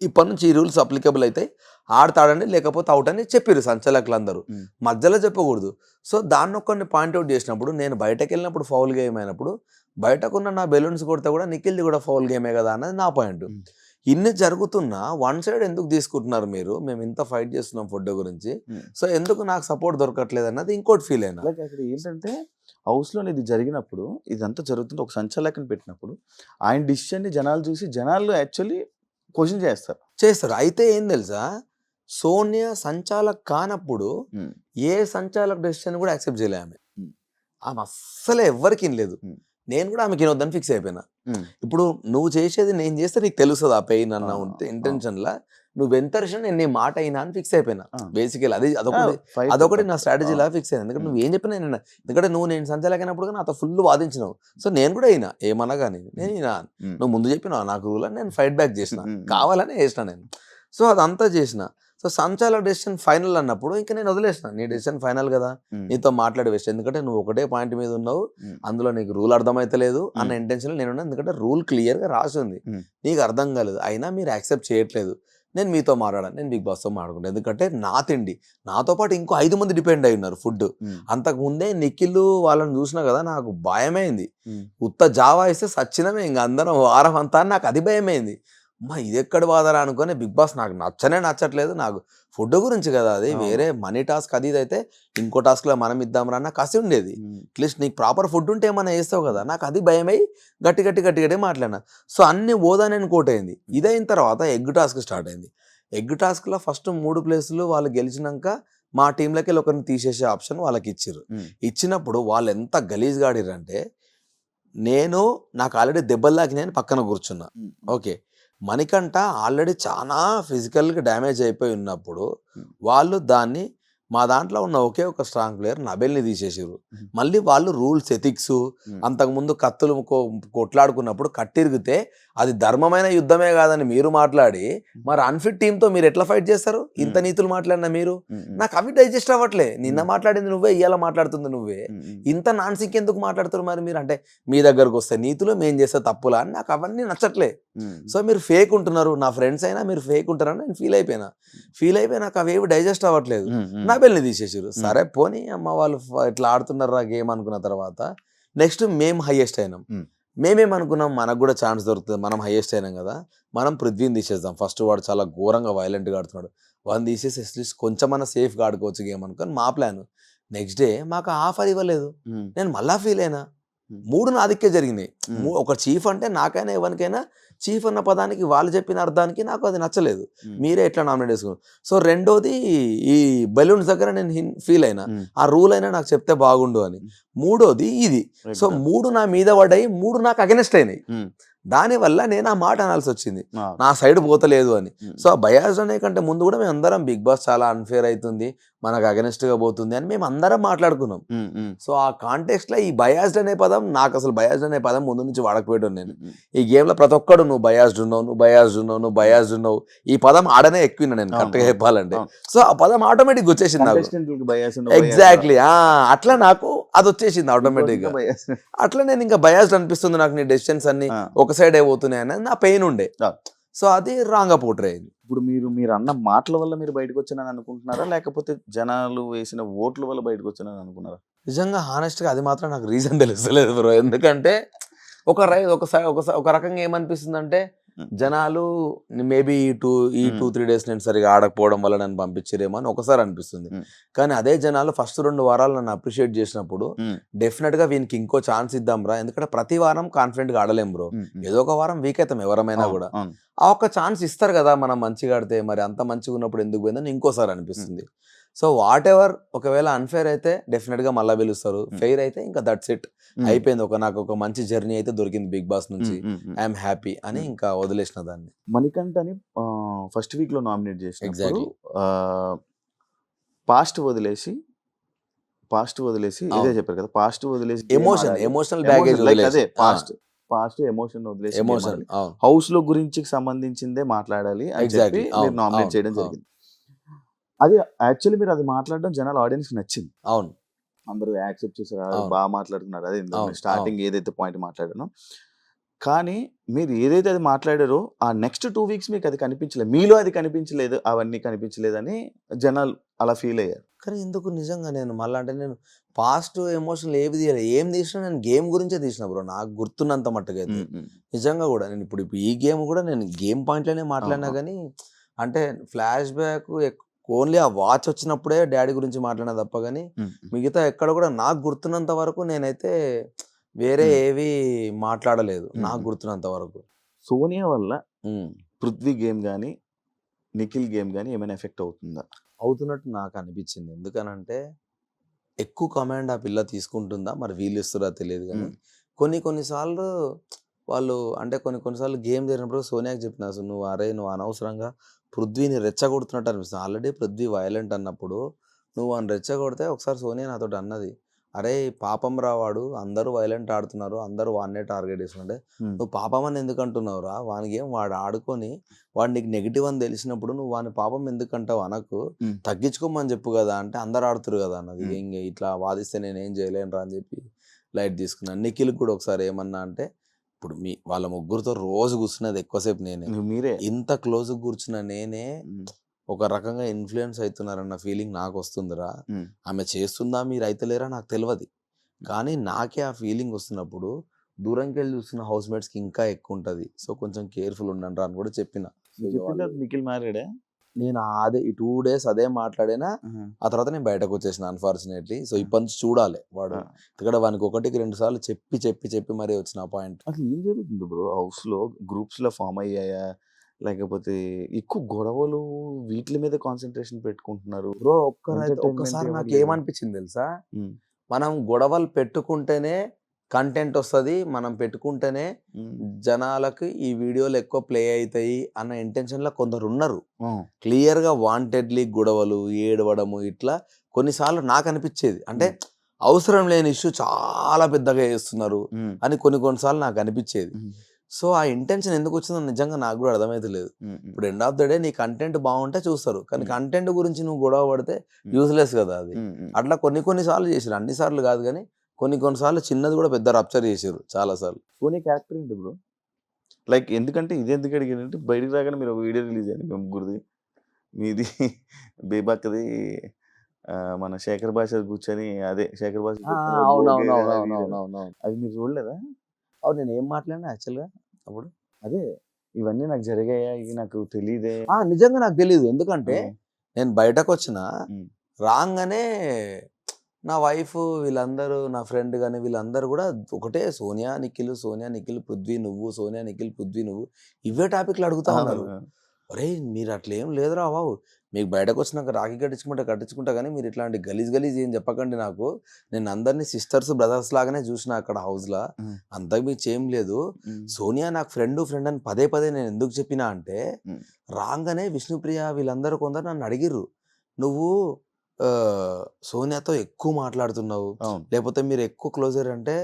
ఇప్పటి నుంచి ఈ రూల్స్ అప్లికబుల్ అవుతాయి, ఆడతాడండి లేకపోతే అవుట్ అని చెప్పారు సంచాలకులు అందరూ. మధ్యలో చెప్పకూడదు. సో దాన్ని ఒక్కరిని పాయింట్అవుట్ చేసినప్పుడు, నేను బయటకు వెళ్ళినప్పుడు ఫౌల్ గేమ్ అయినప్పుడు బయటకున్న నా బెలూన్స్ కొడితే కూడా నిఖిల్ది కూడా ఫౌల్ గేమే కదా అన్నది నా పాయింట్. ఇన్ని జరుగుతున్నా వన్ సైడ్ ఎందుకు తీసుకుంటున్నారు మీరు? మేము ఇంత ఫైట్ చేస్తున్నాం ఫుడ్ గురించి, సో ఎందుకు నాకు సపోర్ట్ దొరకట్లేదు అన్నది ఇంకోటి ఫీల్ అయినా. అక్కడ ఏంటంటే, హౌస్లో ఇది జరిగినప్పుడు, ఇదంతా జరుగుతుంటే ఒక సంచాలకుని పెట్టినప్పుడు ఆయన డిసిషన్ని జనాలు చూసి జనాలు యాక్చువల్లీ క్వశ్చన్ చేస్తారు. అయితే ఏం తెలుసా, సోనియా సంచాలక్ కానప్పుడు ఏ సంచాలక్ డెసిషన్ కూడా యాక్సెప్ట్ చేయలే ఆమె. ఆమె అస్సలే ఎవ్వరికి లేదు. నేను కూడా ఆమెకి వినొద్దని ఫిక్స్ అయిపోయినా. ఇప్పుడు నువ్వు చేసేది నేను చేస్తే నీకు తెలుస్తుంది ఆ పెయిన్ అన్న ఉంటే ఇంటెన్షన్లా, నువ్వు ఎంత నేను నీ మాట అయినా అని ఫిక్స్ అయిపోయినా. బేసికల్ అదొకటి నా స్ట్రాటజీ లాగా ఫిక్స్ అయినా. ఎందుకంటే నువ్వు ఏం చెప్పినా నేను, ఎందుకంటే నేను సంచాలకైనప్పుడు నాతో ఫుల్ వాదించినావు. సో నేను కూడా అయినా ఏమన్నా కానీ నేను నువ్వు ముందు చెప్పినావు నాకు రూల్ అని నేను ఫైట్ బ్యాక్ చేసిన, కావాలనే చేసిన నేను. సో అదంతా చేసిన. సో సంచాలక డెసిషన్ ఫైనల్ అన్నప్పుడు ఇంకా నేను వదిలేసిన, నీ డెసిషన్ ఫైనల్ కదా, నీతో మాట్లాడి వేస్ట్. ఎందుకంటే నువ్వు ఒకటే పాయింట్ మీద ఉన్నావు, అందులో నీకు రూల్ అర్థమైతలేదు అన్న ఇంటెన్షన్ నేను ఉన్నా. ఎందుకంటే రూల్ క్లియర్గా రాసి ఉంది, నీకు అర్థం కాలేదు, అయినా మీరు యాక్సెప్ట్ చేయట్లేదు. నేను మీతో మాట్లాడాను, నేను బిగ్ బాస్తో మాట్లాడుకుంటాను. ఎందుకంటే నా తిండి, నాతో పాటు ఇంకో 5 మంది డిపెండ్ అయి ఉన్నారు ఫుడ్. అంతకుముందే నిఖిల్ వాళ్ళని చూసినా కదా నాకు భయమైంది. ఉత్త జావా ఇస్తే సచ్చినమే ఇంకా అందరం వారం అంతా, నాకు అది భయమైంది. అమ్మా ఇది ఎక్కడ బాధరా అనుకుని బిగ్ బాస్ నాకు నచ్చట్లేదు. నాకు ఫుడ్ గురించి కదా, అది వేరే మనీ టాస్క్ అది ఇది అయితే ఇంకో టాస్క్లో మనం ఇద్దాం రా కసి ఉండేది. అట్లీస్ట్ నీకు ప్రాపర్ ఫుడ్ ఉంటే ఏమన్నా వేస్తావు కదా, నాకు అది భయమై గట్టి మాట్లాడినా. సో అన్ని ఓదా నేను కోట్ అయింది. ఇదైన తర్వాత ఎగ్ టాస్క్ స్టార్ట్ అయింది. ఎగ్ టాస్క్లో ఫస్ట్ 3 ప్లేసులు వాళ్ళు గెలిచినాక మా టీంలోకి వెళ్ళి ఒకరిని తీసేసే ఆప్షన్ వాళ్ళకి ఇచ్చిర్రు. ఇచ్చినప్పుడు వాళ్ళు ఎంత గలీజ్గా ఆడిర్రంటే నాకు ఆల్రెడీ దెబ్బలు తాకినాయని పక్కన కూర్చున్నా. ఓకే, మణికంఠ ఆల్రెడీ చాలా ఫిజికల్గా డ్యామేజ్ అయిపోయి ఉన్నప్పుడు వాళ్ళు దాన్ని మా దాంట్లో ఉన్న ఒకే ఒక స్ట్రాంగ్ ప్లేయర్ నబెల్ని తీసేసారు. మళ్ళీ వాళ్ళు రూల్స్ ఎథిక్స్ అంతకుముందు కత్తులు కొట్లాడుకున్నప్పుడు కట్టిరిగితే అది ధర్మమైన యుద్ధమే కాదని మీరు మాట్లాడి మరి అన్ఫిట్ టీంతో మీరు ఎట్లా ఫైట్ చేస్తారు? ఇంత నీతులు మాట్లాడినా మీరు, నాకు అవి డైజెస్ట్ అవ్వట్లే. నిన్న మాట్లాడింది నువ్వే, ఇవాళ మాట్లాడుతుంది నువ్వే, ఇంత నాన్సింక్ ఎందుకు మాట్లాడుతారు మరి మీరు? అంటే మీ దగ్గరకు వస్తే నీతులు, మేము చేస్తే తప్పులా అని నాకు అవన్నీ నచ్చట్లే. సో మీరు ఫేక్ ఉంటున్నారు, నా ఫ్రెండ్స్ అయినా మీరు ఫేక్ ఉంటారని నేను ఫీల్ అయిపోయినా నాకు అవేవి డైజెస్ట్ అవ్వట్లేదు. నబెల్ని తీసేసారు. సరే పోనీ అమ్మ వాళ్ళు ఇట్లా ఆడుతున్నారు ఆ గేమ్ అనుకున్న తర్వాత నెక్స్ట్ మేము హైయెస్ట్ అయినాం. మేమేమనుకున్నాం, మనకు కూడా ఛాన్స్ దొరుకుతుంది, మనం హైయెస్ట్ అయినాం కదా, మనం పృథ్వీని తీసేద్దాం. ఫస్ట్ వాడు చాలా ఘోరంగా వైలెంట్గా ఆడుతున్నాడు, వాడిని తీసేసి అట్లీస్ట్ కొంచెమన్నా సేఫ్గా ఆడుకోవచ్చు గేమ్ అనుకొని మా ప్లాన్. నెక్స్ట్ డే మాకు ఆఫర్ ఇవ్వలేదు. నేను మళ్ళా ఫీల్ అయినా. 3 నా దిక్కే జరిగినాయి. ఒక చీఫ్ అంటే నాకైనా ఎవరికైనా చీఫ్ అన్న పదానికి వాళ్ళు చెప్పిన అర్థానికి నాకు అది నచ్చలేదు. మీరే ఎట్లా నామినేట్ చేసుకున్నారు? సో రెండోది ఈ బెలూన్స్ దగ్గర నేను ఫీల్ అయినా, ఆ రూల్ అయినా నాకు చెప్తే బాగుండు అని. మూడోది ఇది. సో 3 నా మీద పడ్డాయి, 3 నాకు అగెనెస్ట్ అయినాయి. దానివల్ల నేను ఆ మాట అనాల్సి వచ్చింది, నా సైడ్ పోతలేదు అని. సో ఆ బయాస్డ్ అనే కంటే ముందు కూడా మేము అందరం బిగ్ బాస్ చాలా అన్ఫేర్ అవుతుంది, మనకు అగెనెస్ట్ గా పోతుంది అని మేము అందరం మాట్లాడుకున్నాం. సో ఆ కాంటెక్స్ట్ లో ఈ బయాస్డ్ అనే పదం, నాకు అసలు బయాస్డ్ అనే పదం ముందు నుంచి వాడకపోయాడు. నేను ఈ గేమ్ లో ప్రతి ఒక్కడు నువ్వు బయాస్డ్ ఉన్నావు ఈ పదం ఆడనే ఎక్కువ నేను కరెక్ట్ గా చెప్పాలంటే. సో ఆ పదం ఆటోమేటిక్ వచ్చేసింది నాకు. ఎగ్జాక్ట్లీ అట్లా నాకు అది వచ్చేసింది ఆటోమేటిక్ గా. అట్లా నేను ఇంకా బయాస్డ్ అనిపిస్తుంది నాకు, నీ డెసిషన్స్ అన్ని ఒక సైడ్ అయిపోతున్నాయి అనేది నా పెయిన్ ఉండే. సో అది రాంగ్ గా పోర్ట్రే అయింది. ఇప్పుడు మీరు అన్న మాటల వల్ల మీరు బయటకు వచ్చానని అనుకుంటున్నారా, లేకపోతే జనాలు వేసిన ఓట్ల వల్ల బయటకు వచ్చానని అనుకున్నారా? నిజంగా హానెస్ట్ గా అది మాత్రం నాకు రీజన్ తెలుస్తలేదు బ్రో. ఎందుకంటే ఒక రకంగా ఏమనిపిస్తుంది అంటే జనాలు మేబీ ఈ 2-3 days నేను సరిగా ఆడకపోవడం వల్ల నన్ను పంపించారేమో అని ఒకసారి అనిపిస్తుంది. కానీ అదే జనాలు ఫస్ట్ 2 వారాలు నన్ను అప్రిషియేట్ చేసినప్పుడు డెఫినెట్ గా వీనికి ఇంకో ఛాన్స్ ఇద్దాం రా, ఎందుకంటే ప్రతి వారం కాన్ఫిడెంట్ గా ఆడలేం బ్రో, ఏదో ఒక వారం వీక్ అవుతాం ఎవరమైనా కూడా. ఆ ఒక్క ఛాన్స్ ఇస్తారు కదా మనం మంచిగా ఆడితే, మరి అంత మంచిగా ఉన్నప్పుడు ఎందుకు పోయిందని ఇంకోసారి అనిపిస్తుంది. సో వాట్ ఎవర్, ఒకవేళ అన్ఫేర్ అయితే డెఫినెట్ గా మళ్ళీ పిలుస్తారు, ఫెయిర్ అయితే ఇంకా దట్స్ ఇట్, అయిపోయింది. నాకు ఒక మంచి జర్నీ అయితే దొరికింది బిగ్ బాస్ నుంచి, ఐఎమ్ హ్యాపీ అని ఇంకా వదిలేసిన దాన్ని. మణికంఠని ఫస్ట్ వీక్ లో నామినేట్ చేసి ఎగ్జాక్ట్లీ పాస్ట్ వదిలేసి ఇదే చెప్పారు కదా, పాస్ట్ వదిలేసి ఎమోషనల్ బ్యాగేజ్ అదే పాస్ట్ ఎమోషన్ వదిలేసి హౌస్ లో గురించి సంబంధించిందే మాట్లాడాలి అని చెప్పి మీరు నామినేట్ చేయడం జరిగింది. అది యాక్చువల్లీ మీరు అది మాట్లాడడం జనాల ఆడియన్స్ నచ్చింది. అవును, అందరూ యాక్సెప్ట్ చేశారు, బాగా మాట్లాడుతున్నారు. అదే స్టార్టింగ్ ఏదైతే పాయింట్ మాట్లాడానో, కానీ మీరు ఏదైతే అది మాట్లాడారో ఆ నెక్స్ట్ 2 weeks మీకు అది కనిపించలేదు, మీలో అది కనిపించలేదు, అవన్నీ కనిపించలేదని జనాలు అలా ఫీల్ అయ్యారు. కానీ ఎందుకు నిజంగా నేను మళ్ళీ అంటే నేను పాస్ట్ ఎమోషనల్ ఏవి తీయలేదు, ఏం తీసినా నేను గేమ్ గురించే తీసిన బ్రో, నాకు గుర్తున్నంత మట్టుగా అయితే. నిజంగా కూడా నేను ఇప్పుడు ఈ గేమ్ కూడా నేను గేమ్ పాయింట్లోనే మాట్లాడినా, కానీ అంటే ఫ్లాష్ బ్యాక్ ఓన్లీ ఆ వాచ్ వచ్చినప్పుడే డాడీ గురించి మాట్లాడినా తప్ప, కానీ మిగతా ఎక్కడ కూడా నాకు గుర్తున్నంత వరకు నేనైతే వేరే ఏవి మాట్లాడలేదు నాకు గుర్తున్నంత వరకు. సోనియా వల్ల పృథ్వీ గేమ్ కానీ నిఖిల్ గేమ్ కానీ ఏమైనా ఎఫెక్ట్ అవుతుందా? అవుతున్నట్టు నాకు అనిపించింది. ఎందుకనంటే ఎక్కువ కమాండ్ ఆ పిల్ల తీసుకుంటుందా, మరి వీళ్ళు ఇస్తురా తెలియదు, కానీ కొన్నిసార్లు వాళ్ళు అంటే కొన్నిసార్లు గేమ్ జరిగినప్పుడు సోనియాకి చెప్పిన, అసలు నువ్వు అనవసరంగా పృథ్వీని రెచ్చగొడుతున్నట్టు అనిపిస్తుంది. ఆల్రెడీ పృథ్వీ వైలెంట్ అన్నప్పుడు నువ్వు అని రెచ్చగొడితే, ఒకసారి సోనియా నాతో అన్నది, అరే పాపం రావాడు, అందరూ వైలెంట్ ఆడుతున్నారు, అందరూ వాడినే టార్గెట్ చేస్తుంటే నువ్వు పాపం అని ఎందుకు అంటున్నావురా, వానికి ఏం వాడు ఆడుకొని వాడు నీకు నెగిటివ్ అని తెలిసినప్పుడు నువ్వు వాని పాపం ఎందుకంటావు, అనకు తగ్గించుకోమని చెప్పు కదా అంటే అందరు ఆడుతురు కదా అన్నది, ఇంక ఇట్లా వాదిస్తే నేనేం చేయలేను రా అని చెప్పి లైట్ తీసుకున్నాను. నిఖిల్ కూడా ఒకసారి ఏమన్నా అంటే, ఇప్పుడు వాళ్ళ ముగ్గురితో రోజు కూర్చున్నది ఎక్కువసేపు నేనే, ఇంత క్లోజ్ కూర్చున్న నేనే ఒక రకంగా ఇన్ఫ్లుయెన్స్ అవుతున్నారన్న ఫీలింగ్ నాకు వస్తుందిరా. ఆమె చేస్తుందా, మీరు అయితే లేరా నాకు తెలియదు, కానీ నాకే ఆ ఫీలింగ్ వస్తున్నప్పుడు దూరంకి వెళ్ళి చూస్తున్న హౌస్ మేట్స్కి ఇంకా ఎక్కువ ఉంటుంది. సో కొంచెం కేర్ఫుల్ ఉండండి రా అని కూడా చెప్పిన. నిఖిల్ మ్యారీడే, నేను అదే ఈ 2 days అదే మాట్లాడినా, ఆ తర్వాత నేను బయటకు వచ్చేసిన అన్ఫార్చునేట్లీ. సో ఇప్పటి నుంచి చూడాలి వాడు, ఇక్కడ వానికి 1-2 సార్లు చెప్పి మరీ వచ్చిన పాయింట్. అసలు ఏం జరుగుతుంది బ్రో, హౌస్ లో గ్రూప్స్ లో ఫామ్ అయ్యాయా, లేకపోతే ఎక్కువ గొడవలు వీటి మీద కాన్సన్ట్రేషన్ పెట్టుకుంటున్నారు. బ్రో Entertainment ఒక్కసారి ఎవరు నాకు లేరు. ఏమనిపించింది తెలుసా, ఉమ్, మనం గొడవలు పెట్టుకుంటేనే కంటెంట్ వస్తుంది, మనం పెట్టుకుంటేనే ఉమ్, జనాలకు ఈ వీడియోలు ఎక్కువ ప్లే అవుతాయి అన్న ఇంటెన్షన్లో కొందరు ఉన్నారు. ఉమ్, క్లియర్గా వాంటెడ్లీ గొడవలు ఏడవడము ఇట్లా కొన్నిసార్లు నాకు అనిపించేది. అంటే అవసరం లేని ఇష్యూ చాలా పెద్దగా చేస్తున్నారు ఉమ్, అని కొన్నిసార్లు నాకు అనిపించేది. ఉమ్, సో ఆ ఇంటెన్షన్ ఎందుకు వచ్చిందో నిజంగా నాకు కూడా అర్థమైతే లేదు. ఉమ్, ఇప్పుడు ఎండ్ ఆఫ్ ద డే నీ కంటెంట్ బాగుంటే చూస్తారు, కానీ Hmm. కంటెంట్ గురించి నువ్వు గొడవ పడితే యూస్లెస్ కదా అది. ఉమ్, ఉమ్. అట్లా కొన్నిసార్లు చేసారు, అన్నిసార్లు కాదు కానీ కొన్నిసార్లు చిన్నది కూడా పెద్ద రప్చర్ చేసారు చాలా సార్లు. సోనీ క్యారెక్టర్ ఏంటి బ్రో? లైక్ ఎందుకంటే ఇది ఎందుకు అడిగానంటే బయటికి రాగానే మీరు ఒక వీడియో రిలీజ్ అయ్యింది మీ ముగ్గురిది, మీది బేబాక్ది, మన శేఖర్ భాష కూర్చొని అదే శేఖర్ భాష కూర్చొని ఒక గోగే కదా video. అవునవునవునవునవునవును. అది మీరు చూడలేదా? అవును, నేను ఏం మాట్లాడినా యాక్చువల్గా అప్పుడు అదే ఇవన్నీ నాకు జరిగాయా, ఇవి నాకు తెలియదే. నిజంగా నాకు తెలియదు. ఎందుకంటే ఉమ్, నేను బయటకు వచ్చిన ఉమ్, రాగానే నా వైఫ్ వీళ్ళందరూ నా ఫ్రెండ్ కానీ వీళ్ళందరూ కూడా ఒకటే సోనియా నిఖిల్, సోనియా నిఖిల్, పృథ్వీ నువ్వు, సోనియా నిఖిల్, పృథ్వీ నువ్వు, ఇవే టాపిక్లు అడుగుతా ఉన్నారు. అవును. అరే మీరు అట్లా ఏం లేదురా బాబు, మీకు బయటకు వచ్చినాక రాఖీ కట్టించుకుంటా కానీ మీరు ఇట్లాంటి గలీజ్ ఏం చెప్పకండి నాకు. నేను అందరినీ సిస్టర్స్ బ్రదర్స్ లాగానే చూసిన అక్కడ హౌస్లో, ఉమ్, అంతకు మించి ఏం లేదు. ఉమ్, సోనియా నాకు ఫ్రెండ్ అని పదే నేను ఎందుకు చెప్పినా అంటే, ఉమ్, రాగానే విష్ణుప్రియ వీళ్ళందరూ కొందరు నన్ను అడిగిర్రు, నువ్వు సోనియాతో ఎక్కువ మాట్లాడుతున్నావు, అవును. లేకపోతే మీరు ఎక్కువ క్లోజర్ అంటే,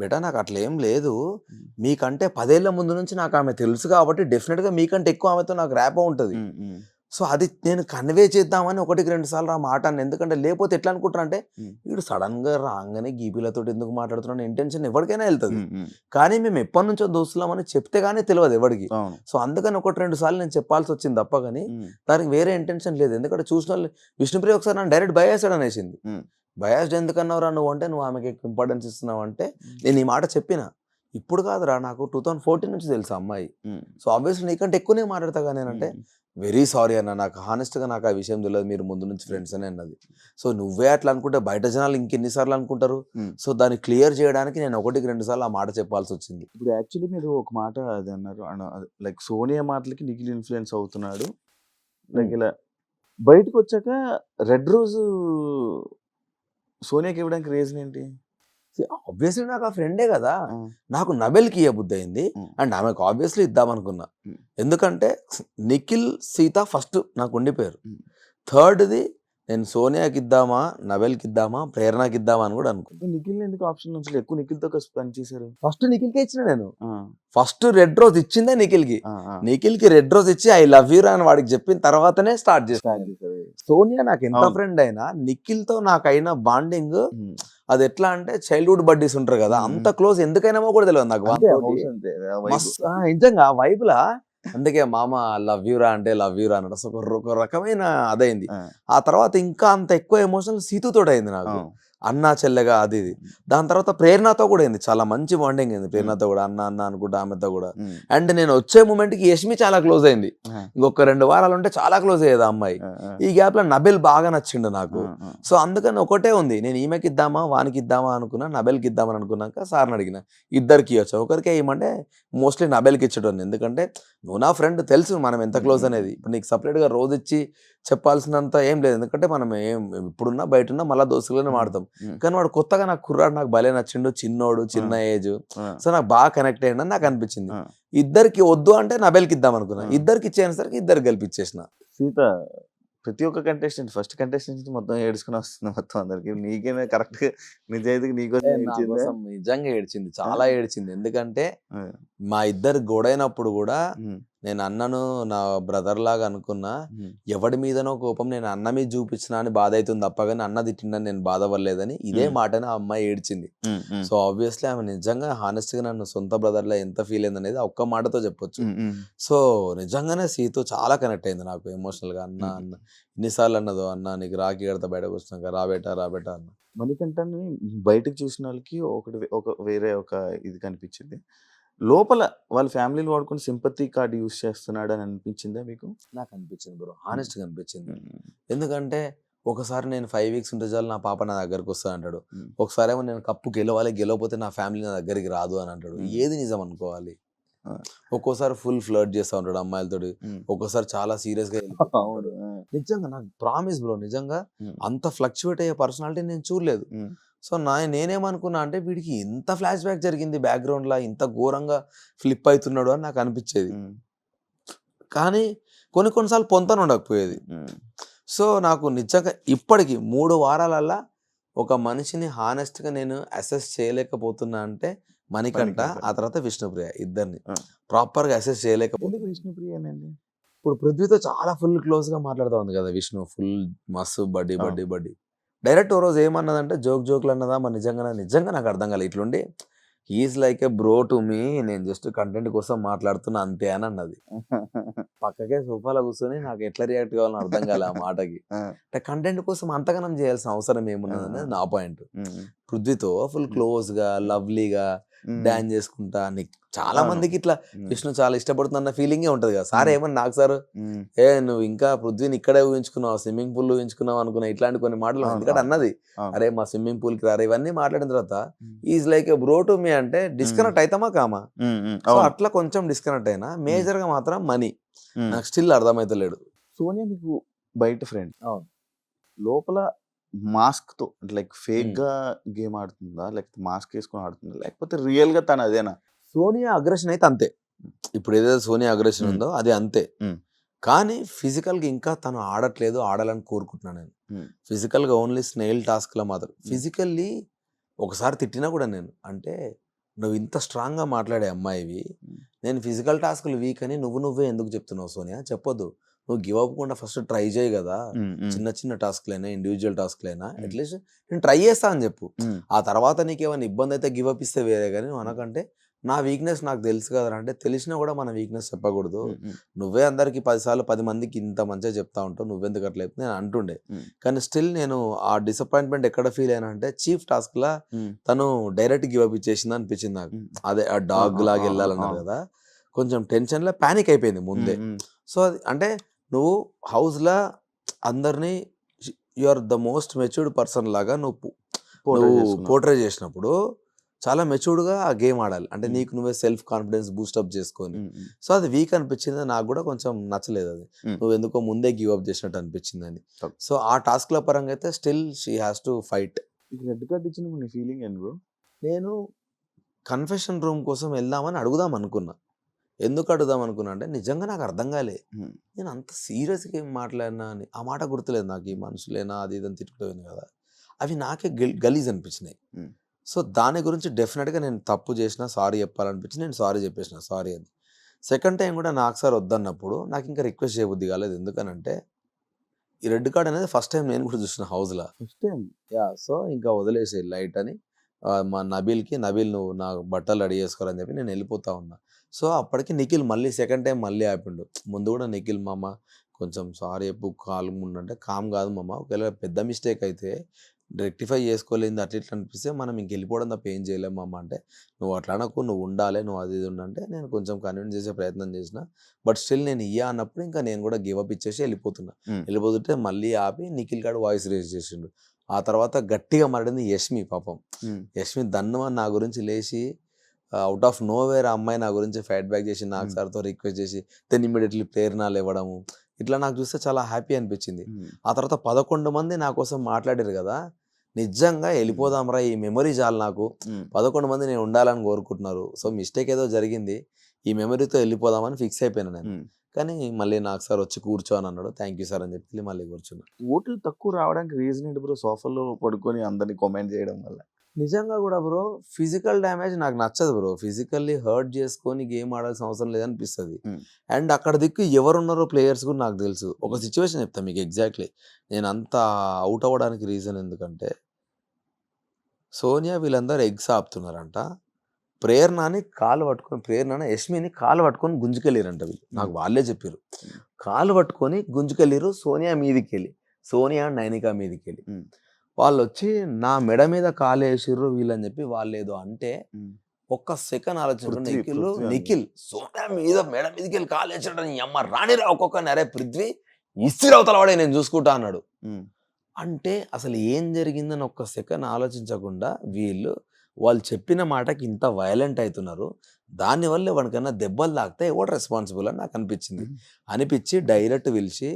బేటా నాకు అట్లా ఏం లేదు. ఉమ్, మీకంటే 10 ఏళ్ల ముందు నుంచి నాకు ఆమె తెలుసు కాబట్టి డెఫినెట్గా మీకంటే ఎక్కువ ఆమెతో నాకు ర్యాపో ఉంటుంది. ఉమ్, ఉమ్, సో అది నేను కన్వే చేద్దామని 1-2 సార్లు ఆ మాట అన్న. ఎందుకంటే లేకపోతే ఎట్లా అనుకుంటారా అంటే, ఉమ్, వీడు సడన్గా రాగానే గీపీలతో ఎందుకు మాట్లాడుతున్నాను ఇంటెన్షన్ ఎవరికైనా వెళ్తుంది. ఉమ్, ఉమ్, కానీ మేము ఎప్పటి నుంచో దోస్తులామని చెప్తే కానీ తెలియదు ఎవరికి. అవును. సో అందుకని 1-2 సార్లు నేను చెప్పాల్సి వచ్చింది తప్ప కానీ ఉమ్, దానికి వేరే ఇంటెన్షన్ లేదు. ఎందుకంటే చూసిన వాళ్ళు విష్ణుప్రియ ఒకసారి నన్ను డైరెక్ట్ బయాస్డ్ అనేసింది. ఉమ్, బయాస్డ్ ఎందుకన్నావురా నువ్వు అంటే, నువ్వు ఆమెకి ఎక్కువ ఇంపార్టెన్స్ ఇస్తున్నావు అంటే, నేను ఈ మాట చెప్పిన. ఇప్పుడు కాదురా, నాకు 2014 నుంచి తెలుసు ఆ అమ్మాయి. ఉమ్, సో ఆబ్వియస్లీ నీకంటే ఎక్కువనే మాట్లాడతా కానీ నేనంటే, ఉమ్, వెరీ సారీ అన్న, నాకు హానెస్ట్గా నాకు ఆ విషయం తెలియదు, మీరు ముందు నుంచి ఫ్రెండ్స్ అని అన్నది. సో నువ్వే అట్లా అనుకుంటే బయట జనాలు ఇంకెన్నిసార్లు అనుకుంటారు. ఉమ్. సో దాన్ని క్లియర్ చేయడానికి నేను 1-2 సార్లు ఆ మాట చెప్పాల్సి వచ్చింది. ఇప్పుడు యాక్చువల్లీ మీరు ఒక మాట అది అన్నారు, లైక్ సోనియా మాటలకి నిఖిల్ ఇన్ఫ్లుయెన్స్ అవుతున్నాడు, లైక్ ఇలా బయటకు వచ్చాక రెడ్ రోజు సోనియాకి ఇవ్వడానికి రీజన్ ఏంటి? ఆబ్వియస్లీ నాకు ఆ ఫ్రెండే కదా. ఆ, నాకు నబెల్కి ఇవ్వబుద్ధి అయింది ఉమ్, అండ్ ఆమెకు ఆబ్వియస్లీ ఇద్దామనుకున్నా. ఉమ్, ఎందుకంటే నిఖిల్ సీత ఫస్ట్ నాకు ఉండిపోయారు. ఉమ్. థర్డ్ది నేను సోనియాకి ఇద్దామా, నబెల్కి ఇద్దామా, ప్రేరణకి ఇద్దామా అని కూడా అనుకున్నా. నిఖిల్ ఎందుకు ఆప్షన్ నుంచి ఎక్కువ నిఖిల్తో కలిసి పని చేశారు? ఫస్ట్ నిఖిల్కే ఇచ్చిన నేను. ఆ, ఫస్ట్ రెడ్ రోజ్ ఇచ్చిందే నిఖిల్కి. ఆ, ఆ. నిఖిల్కి రెడ్ రోజ్ ఇచ్చి ఐ లవ్ యూ అని వాడికి చెప్పిన తర్వాతనే స్టార్ట్ Start చేస్తాను. చేశారు. సోనియా నాకు ఎంత అవును. ఫ్రెండ్ అయినా నిఖిల్తో నాకైన బాండింగ్ ఉమ్, అది ఎట్లా అంటే చైల్డ్హుడ్ బడ్డీస్ ఉంటారు కదా, అంత క్లోజ్ ఎందుకైనామో కూడా తెలియదు నాకు. అంతే, వానితోటి house అంతే, ఆ vibe. మస్తు నిజంగా వైపులా. అందుకే మామ లవ్ యూరా అంటే లవ్ యూరా అన్నాడు. సో ఒక రకమైన అదైంది. ఆ, ఆ తర్వాత ఇంకా అంత ఎక్కువ ఎమోషనల్ సీతుతో అయింది నాకు, అవును. అన్నా చెల్లెగా అది ఇది. దాని తర్వాత ప్రేరణతో కూడా అయింది, చాలా మంచి బాండింగ్ అయింది ప్రేరణతో కూడా, అన్న అన్న అనుకుంటా ఆమెతో కూడా. ఉమ్, అండ్ నేను వచ్చే మూమెంట్కి యష్మి చాలా క్లోజ్ అయింది. ఆ, ఇంకొక 2 వారాలు ఉంటే చాలా క్లోజ్ అయ్యేది ఆ అమ్మాయి. ఆ, ఆ, ఈ గ్యాప్లో నబెల్ బాగా నచ్చిండు నాకు. ఆ, ఆ. సో అందుకని ఒకటే ఉంది, నేను ఈమెకి ఇద్దామా వానికి ఇద్దామా అనుకున్నా, నబెల్కి ఇద్దామని అనుకున్నాక సార్ని అడిగిన ఇద్దరికి ఇవ్వచ్చు, ఒకరికే ఇవ్వమంటే మోస్ట్లీ నబెల్కి ఇచ్చేటోని. ఎందుకంటే నువ్వు నా ఫ్రెండ్, తెలుసు మనం ఎంత క్లోజ్ అనేది. ఇప్పుడు నీకు సపరేట్గా రోజు ఇచ్చి చెప్పాల్సినంత ఏం లేదు, ఎందుకంటే మనం ఏం ఇప్పుడున్నా బయట మళ్ళీ దోస్తులనే వాడతాం. ఉమ్, కానీ వాడు కొత్తగా నాకు కుర్రాడు, నాకు భలే నచ్చిండు, చిన్నోడు, చిన్న ఏజ్. ఆ, సో నాకు బాగా కనెక్ట్ అయ్యిండు అని నాకు అనిపించింది. ఆ. ఇద్దరికి వద్దు అంటే నబెల్కి ఇద్దాం అనుకున్నా, ఆ. ఇద్దరికి ఇచ్చేసరికి ఇద్దరు గెలిపించేసిన. సీత ప్రతి ఒక్క కంటెస్టెంట్ ఫస్ట్ కంటెస్టెంట్ నుంచి మొత్తం ఏడుచుకుని వస్తుంది మొత్తం అందరికి. నీకేమే కరెక్ట్ నిజాయితీకి నీకోసం నా ఏడ్చిందా? కోసం నిజంగా ఏడ్చింది, చాలా ఏడ్చింది. ఎందుకంటే ఆ, మా ఇద్దరు గొడవైనప్పుడు కూడా ఉమ్, నేను అన్నను నా బ్రదర్ లాగా అనుకున్నా. ఉమ్, ఎవడి మీదనో కోపం నేను అన్న మీద చూపించినా అని బాధ అవుతుంది తప్ప కానీ అన్న తిట్టిందని నేను బాధపడలేదని ఇదే మాటని ఆ అమ్మాయి ఏడ్చింది. ఉమ్, ఉమ్, సో ఆబ్వియస్లీ ఆమె నిజంగా హానెస్ట్గా నన్ను సొంత బ్రదర్లా ఎంత ఫీల్ అయింది అనేది ఆ ఒక్క మాటతో చెప్పొచ్చు. ఉమ్, ఉమ్, సో నిజంగానే సీతో చాలా కనెక్ట్ అయింది నాకు ఎమోషనల్గా. అన్న అన్న ఎన్నిసార్లు అన్నదో, అన్న నీకు రాఖీ కడతా బయటకు వచ్చినాక రాబేటా అన్న. మణికంఠని బయటకు చూసిన వాళ్ళకి ఒక వేరే ఒక ఇది కనిపించింది, లోపల వాళ్ళ ఫ్యామిలీని వాడుకొని సింపతి కార్డ్ యూస్ చేస్తున్నాడు అని అనిపించిందా మీకు? నాకు అనిపించింది బ్రో, హానెస్ట్గా అనిపించింది. ఉమ్, ఎందుకంటే ఒకసారి నేను 5 వీక్స్ ఉంటే చాలు నా పాప నా దగ్గరకు వస్తా అంటాడు. ఒకసారి ఏమో నేను కప్పు గెలవాలి, గెలవకపోతే నా ఫ్యామిలీ నా దగ్గరికి రాదు అని అంటాడు. ఏది నిజం అనుకోవాలి? ఒక్కోసారి ఫుల్ ఫ్లర్ట్ చేస్తూ ఉంటాడు అమ్మాయిలతోటి, ఒక్కోసారి చాలా సీరియస్గా. అవును. నిజంగా నాకు ప్రామిస్ బ్రో, నిజంగా అంత ఫ్లక్చువేట్ అయ్యే పర్సనాలిటీ నేను చూడలేదు. సో నేనేమనుకున్నా అంటే వీడికి ఎంత ఫ్లాష్ బ్యాక్ జరిగింది బ్యాక్గ్రౌండ్ లా, ఇంత ఘోరంగా ఫ్లిప్ అవుతున్నాడు అని నాకు అనిపించేది. కానీ కొన్నిసార్లు పొంతన ఉండకపోయేది. సో నాకు నిజంగా ఇప్పటికి 3 వారాలల్లా ఒక మనిషిని హానెస్ట్గా నేను అసెస్ చేయలేకపోతున్నా అంటే మణికంఠ, ఆ తర్వాత విష్ణుప్రియ, ఇద్దరిని ప్రాపర్గా అసెస్ చేయలేకపోతే. విష్ణుప్రియ ఏమైంది? ఇప్పుడు పృథ్వీతో చాలా ఫుల్ క్లోజ్గా మాట్లాడుతూ ఉంది కదా విష్ణు, ఫుల్ మస్తు బడ్డీ. డైరెక్ట్ ఓ రోజు ఏమన్నదంటే జోకులు అన్నదా, మరి నిజంగా నాకు అర్థం కాలేదు. ఇట్లుండి he is like a bro to me, నేను జస్ట్ కంటెంట్ కోసం మాట్లాడుతున్నా అంతే అని అన్నది. పక్కకే సోఫాలో కూర్చొని నాకు ఎట్లా రియాక్ట్ కావాలని అర్థం కాలే ఆ మాటకి. అంటే కంటెంట్ కోసం అంతగానం చేయాల్సిన అవసరం ఏమున్నది అనేది నా పాయింట్. పృథ్వీతో ఫుల్ క్లోజ్గా లవ్లీగా డాన్స్ చేసుకుంటా, నీకు చాలా మందికి ఇట్లా విష్ణు చాలా ఇష్టపడుతున్న ఫీలింగే ఉంటది కదా. సార్ ఏమన్నా నాకు సార్ నువ్వు ఇంకా పృథ్వీని ఇక్కడే ఊహించుకున్నావు, స్విమ్మింగ్ పూల్ ఊహించుకున్నావు అనుకున్నా, ఇట్లాంటి కొన్ని మాటలు ఎందుకంటే అన్నది. అరే మా స్విమ్మింగ్ పూల్ కి రారు, ఇవన్నీ మాట్లాడిన తర్వాత is like a bro to me అంటే డిస్కనెక్ట్ అవుతామా కామా? సో అట్లా కొంచెం డిస్కనెక్ట్ అయినా. మేజర్ గా మాత్రం మనీ నాకు స్టిల్ అర్థమైతలేడు. సోనియా మీకు బయట ఫ్రెండ్, లోపల మాస్క్ తో లైక్ ఫేక్ గా గేమ్ ఆడుతుందా, లేకపోతే మాస్క్ వేసుకొని ఆడుతుందా, లేకపోతే రియల్ గా తను అదేనా? సోనియా అగ్రెషన్ అయితే అంతే. ఇప్పుడు ఏదైతే సోనియా అగ్రెషన్ ఉందో అది అంతే. కానీ ఫిజికల్ గా ఇంకా తను ఆడట్లేదు, ఆడాలని కోరుకుంటున్నాను నేను. ఫిజికల్ గా ఓన్లీ స్నేల్ టాస్క్ లో మాత్రం. ఫిజికల్లీ ఒకసారి తిట్టినా కూడా నేను, అంటే నువ్వు ఇంత స్ట్రాంగ్ గా మాట్లాడే అమ్మాయివి, నేను ఫిజికల్ టాస్క్లు వీక్ అని నువ్వే ఎందుకు చెప్తున్నావు సోనియా? చెప్పొద్దు. నువ్వు గివ్ అవ్వకుండా ఫస్ట్ ట్రై చేయి కదా, చిన్న టాస్క్లైనా ఇండివిజువల్ టాస్క్లైనా అట్లీస్ట్ నేను ట్రై చేస్తా అని చెప్పు. ఆ తర్వాత నీకేమైనా ఇబ్బంది అయితే గివ్ అప్ ఇస్తే వేరే, కానీ నువ్వు అనకంటే నా వీక్నెస్ నాకు తెలుసు కదా అంటే, తెలిసినా కూడా మన వీక్నెస్ చెప్పకూడదు. నువ్వే అందరికి 10 సార్లు 10 మందికి ఇంత మంచిగా చెప్తా ఉంటావు, నువ్వెందుకు అట్లేదు నేను అంటుండే. కానీ స్టిల్ నేను ఆ డిసప్పాయింట్మెంట్ ఎక్కడ ఫీల్ అయినా అంటే, చీఫ్ టాస్క్ లా తను డైరెక్ట్ గివ్ అప్ ఇచ్చేసింది అనిపించింది నాకు. అదే ఆ డాగ్ లాగా వెళ్ళాలన్నారు కదా, కొంచెం టెన్షన్ లో ప్యానిక్ అయిపోయింది ముందే. సో అది అంటే నువ్వు హౌస్ లా అందరినీ you are the most matured person లాగా నువ్వు పోర్ట్రే చేసినప్పుడు చాలా మెచ్యూర్డ్గా ఆ గేమ్ ఆడాలి. అంటే నీకు నువ్వే సెల్ఫ్ కాన్ఫిడెన్స్ బూస్టప్ చేసుకొని. సో అది వీక్ అనిపించింది నాకు కూడా, కొంచెం నచ్చలేదు అది. నువ్వు ఎందుకో ముందే గివ్ అప్ చేసినట్టు అనిపించింది అని. సో ఆ టాస్క్ల పరంగా అయితే still she has to fight. Red card ఇచ్చిన నీ ఫీలింగ్ ఏంటి బ్రో? నేను కన్ఫెషన్ రూమ్ కోసం వెళ్దామని అడుగుదాం అనుకున్నా. ఎందుకు అడుగుదాం అనుకున్నా అంటే, నిజంగా నాకు అర్థం కాలే నేను అంత సీరియస్గా ఏం మాట్లాడినా అని. ఆ మాట గుర్తులేదు నాకు, ఈ మనుషులేనా అది ఇదని తిట్టుకుపోయింది కదా, అవి నాకే గలీజ్ అనిపించినాయి. సో దాని గురించి డెఫినెట్గా నేను తప్పు చేసిన, సారీ చెప్పాలనిపించి నేను సారీ చెప్పేసిన, సారీ అని. సెకండ్ టైం కూడా నాకు సార్ వద్దన్నప్పుడు నాకు ఇంకా రిక్వెస్ట్ చేయబుద్ధి కాలేదు. ఎందుకనంటే ఈ రెడ్ కార్డ్ అనేది ఫస్ట్ టైం నేను కూడా చూసిన హౌస్లో, ఫస్ట్ టైం. సో ఇంకా వదిలేసే లైట్ అని మా నబీల్ నువ్వు నా బట్టలు రెడీ చేసుకోవాలని చెప్పి నేను వెళ్ళిపోతా ఉన్నా. సో అప్పటికి నిఖిల్ మళ్ళీ సెకండ్ టైం మళ్ళీ ఆపిండు. ముందు కూడా నిఖిల్ మామ కొంచెం సారీ చెప్పు, కామ్ ఉండంటే, కామ్ కాదు మామ, ఒకవేళ పెద్ద మిస్టేక్ అయితే రెక్టిఫై చేసుకోలేదు అట్లా ఇట్లా అనిపిస్తే మనం ఇంక వెళ్ళిపోవడం తప్ప ఏం చేయలేము అమ్మ అంటే, నువ్వు అట్లా అనకు, నువ్వు ఉండాలి, నువ్వు అది ఇది ఉండంటే నేను కొంచెం కన్విన్స్ చేసే ప్రయత్నం చేసిన. బట్ స్టిల్ నేను అన్నప్పుడు ఇంకా నేను కూడా గివ్ అప్ ఇచ్చేసి వెళ్ళిపోతుంటే మళ్ళీ ఆపి నిఖిల్ గాడు వాయిస్ రేజ్ చేసిండు. ఆ తర్వాత గట్టిగా మాట్లాడింది యష్మి. పాపం యష్మి దన్ను అని నా గురించి లేచి అవుట్ ఆఫ్ నో వేర్ అమ్మాయి నా గురించి ఫీడ్బ్యాక్ చేసి నాకు సార్తో రిక్వెస్ట్ చేసి దెన్ ఇమ్మీడియట్లీ ప్రేరణలు ఇవ్వడము, ఇట్లా నాకు చూస్తే చాలా హ్యాపీ అనిపించింది. ఆ తర్వాత 11 మంది నా కోసం మాట్లాడారు కదా, నిజంగా వెళ్ళిపోదాంరా, ఈ మెమరీ చాలు నాకు. 11 మంది నేను ఉండాలని కోరుకుంటున్నారు. సో మిస్టేక్ ఏదో జరిగింది, ఈ మెమరీతో వెళ్ళిపోదామని ఫిక్స్ అయిపోయాను నేను. కానీ మళ్ళీ నాకు సార్ వచ్చి కూర్చో అని అన్నాడు. థ్యాంక్ యూ సార్ అని చెప్పి మళ్ళీ కూర్చున్నా. ఓట్లు తక్కువ రావడానికి రీజన్ ఏంటి బ్రో? సోఫాలో పడుకొని అందరినీ కామెంట్ చేయడం వల్ల? నిజంగా కూడా బ్రో, ఫిజికల్ డ్యామేజ్ నాకు నచ్చదు బ్రో. ఫిజికల్లీ హర్ట్ చేసుకొని గేమ్ ఆడాల్సిన అవసరం లేదనిపిస్తుంది. అండ్ అక్కడ దిక్కు ఎవరున్నారో ప్లేయర్స్ కూడా నాకు తెలుసు. ఒక సిచ్యువేషన్ చెప్తాను మీకు ఎగ్జాక్ట్లీ. నేను అంత అవుట్ అవ్వడానికి రీజన్ ఎందుకంటే, సోనియా వీళ్ళందరూ ఎగ్స్ ఆపుతున్నారంట, ప్రేరణని కాలు పట్టుకొని, యష్మిని కాలు పట్టుకొని గుంజుకెళ్ళిరంట వీళ్ళు. నాకు వాళ్ళే చెప్పారు. కాలు పట్టుకొని గుంజుకెళ్ళిరు సోనియా మీదికి వెళ్ళి, సోనియా నైనికా మీదికి వెళ్ళి. వాళ్ళు వచ్చి నా మెడ మీద కాలు వేసిర్రు వీళ్ళని చెప్పి వాళ్ళు ఏదో అంటే, ఒక్క సెకండ్ ఆలోచన నిఖిల్ సోనియా మీద మెడ మీదకి వెళ్ళి కాలు వేసాడు, నీ అమ్మ రానిరా ఒక్కొక్క నరే పృథ్వీ ఇస్తిరవతల వాడే నేను చూసుకుంటా అన్నాడు. అంటే అసలు ఏం జరిగిందని ఒక్క సెకండ్ ఆలోచించకుండా వీళ్ళు వాళ్ళు చెప్పిన మాటకి ఇంత వైలెంట్ అవుతున్నారు, దానివల్ల ఎవరికైనా దెబ్బలు తాకితే ఎవడు రెస్పాన్సిబుల్ అని నాకు అనిపించి డైరెక్ట్ పిలిచి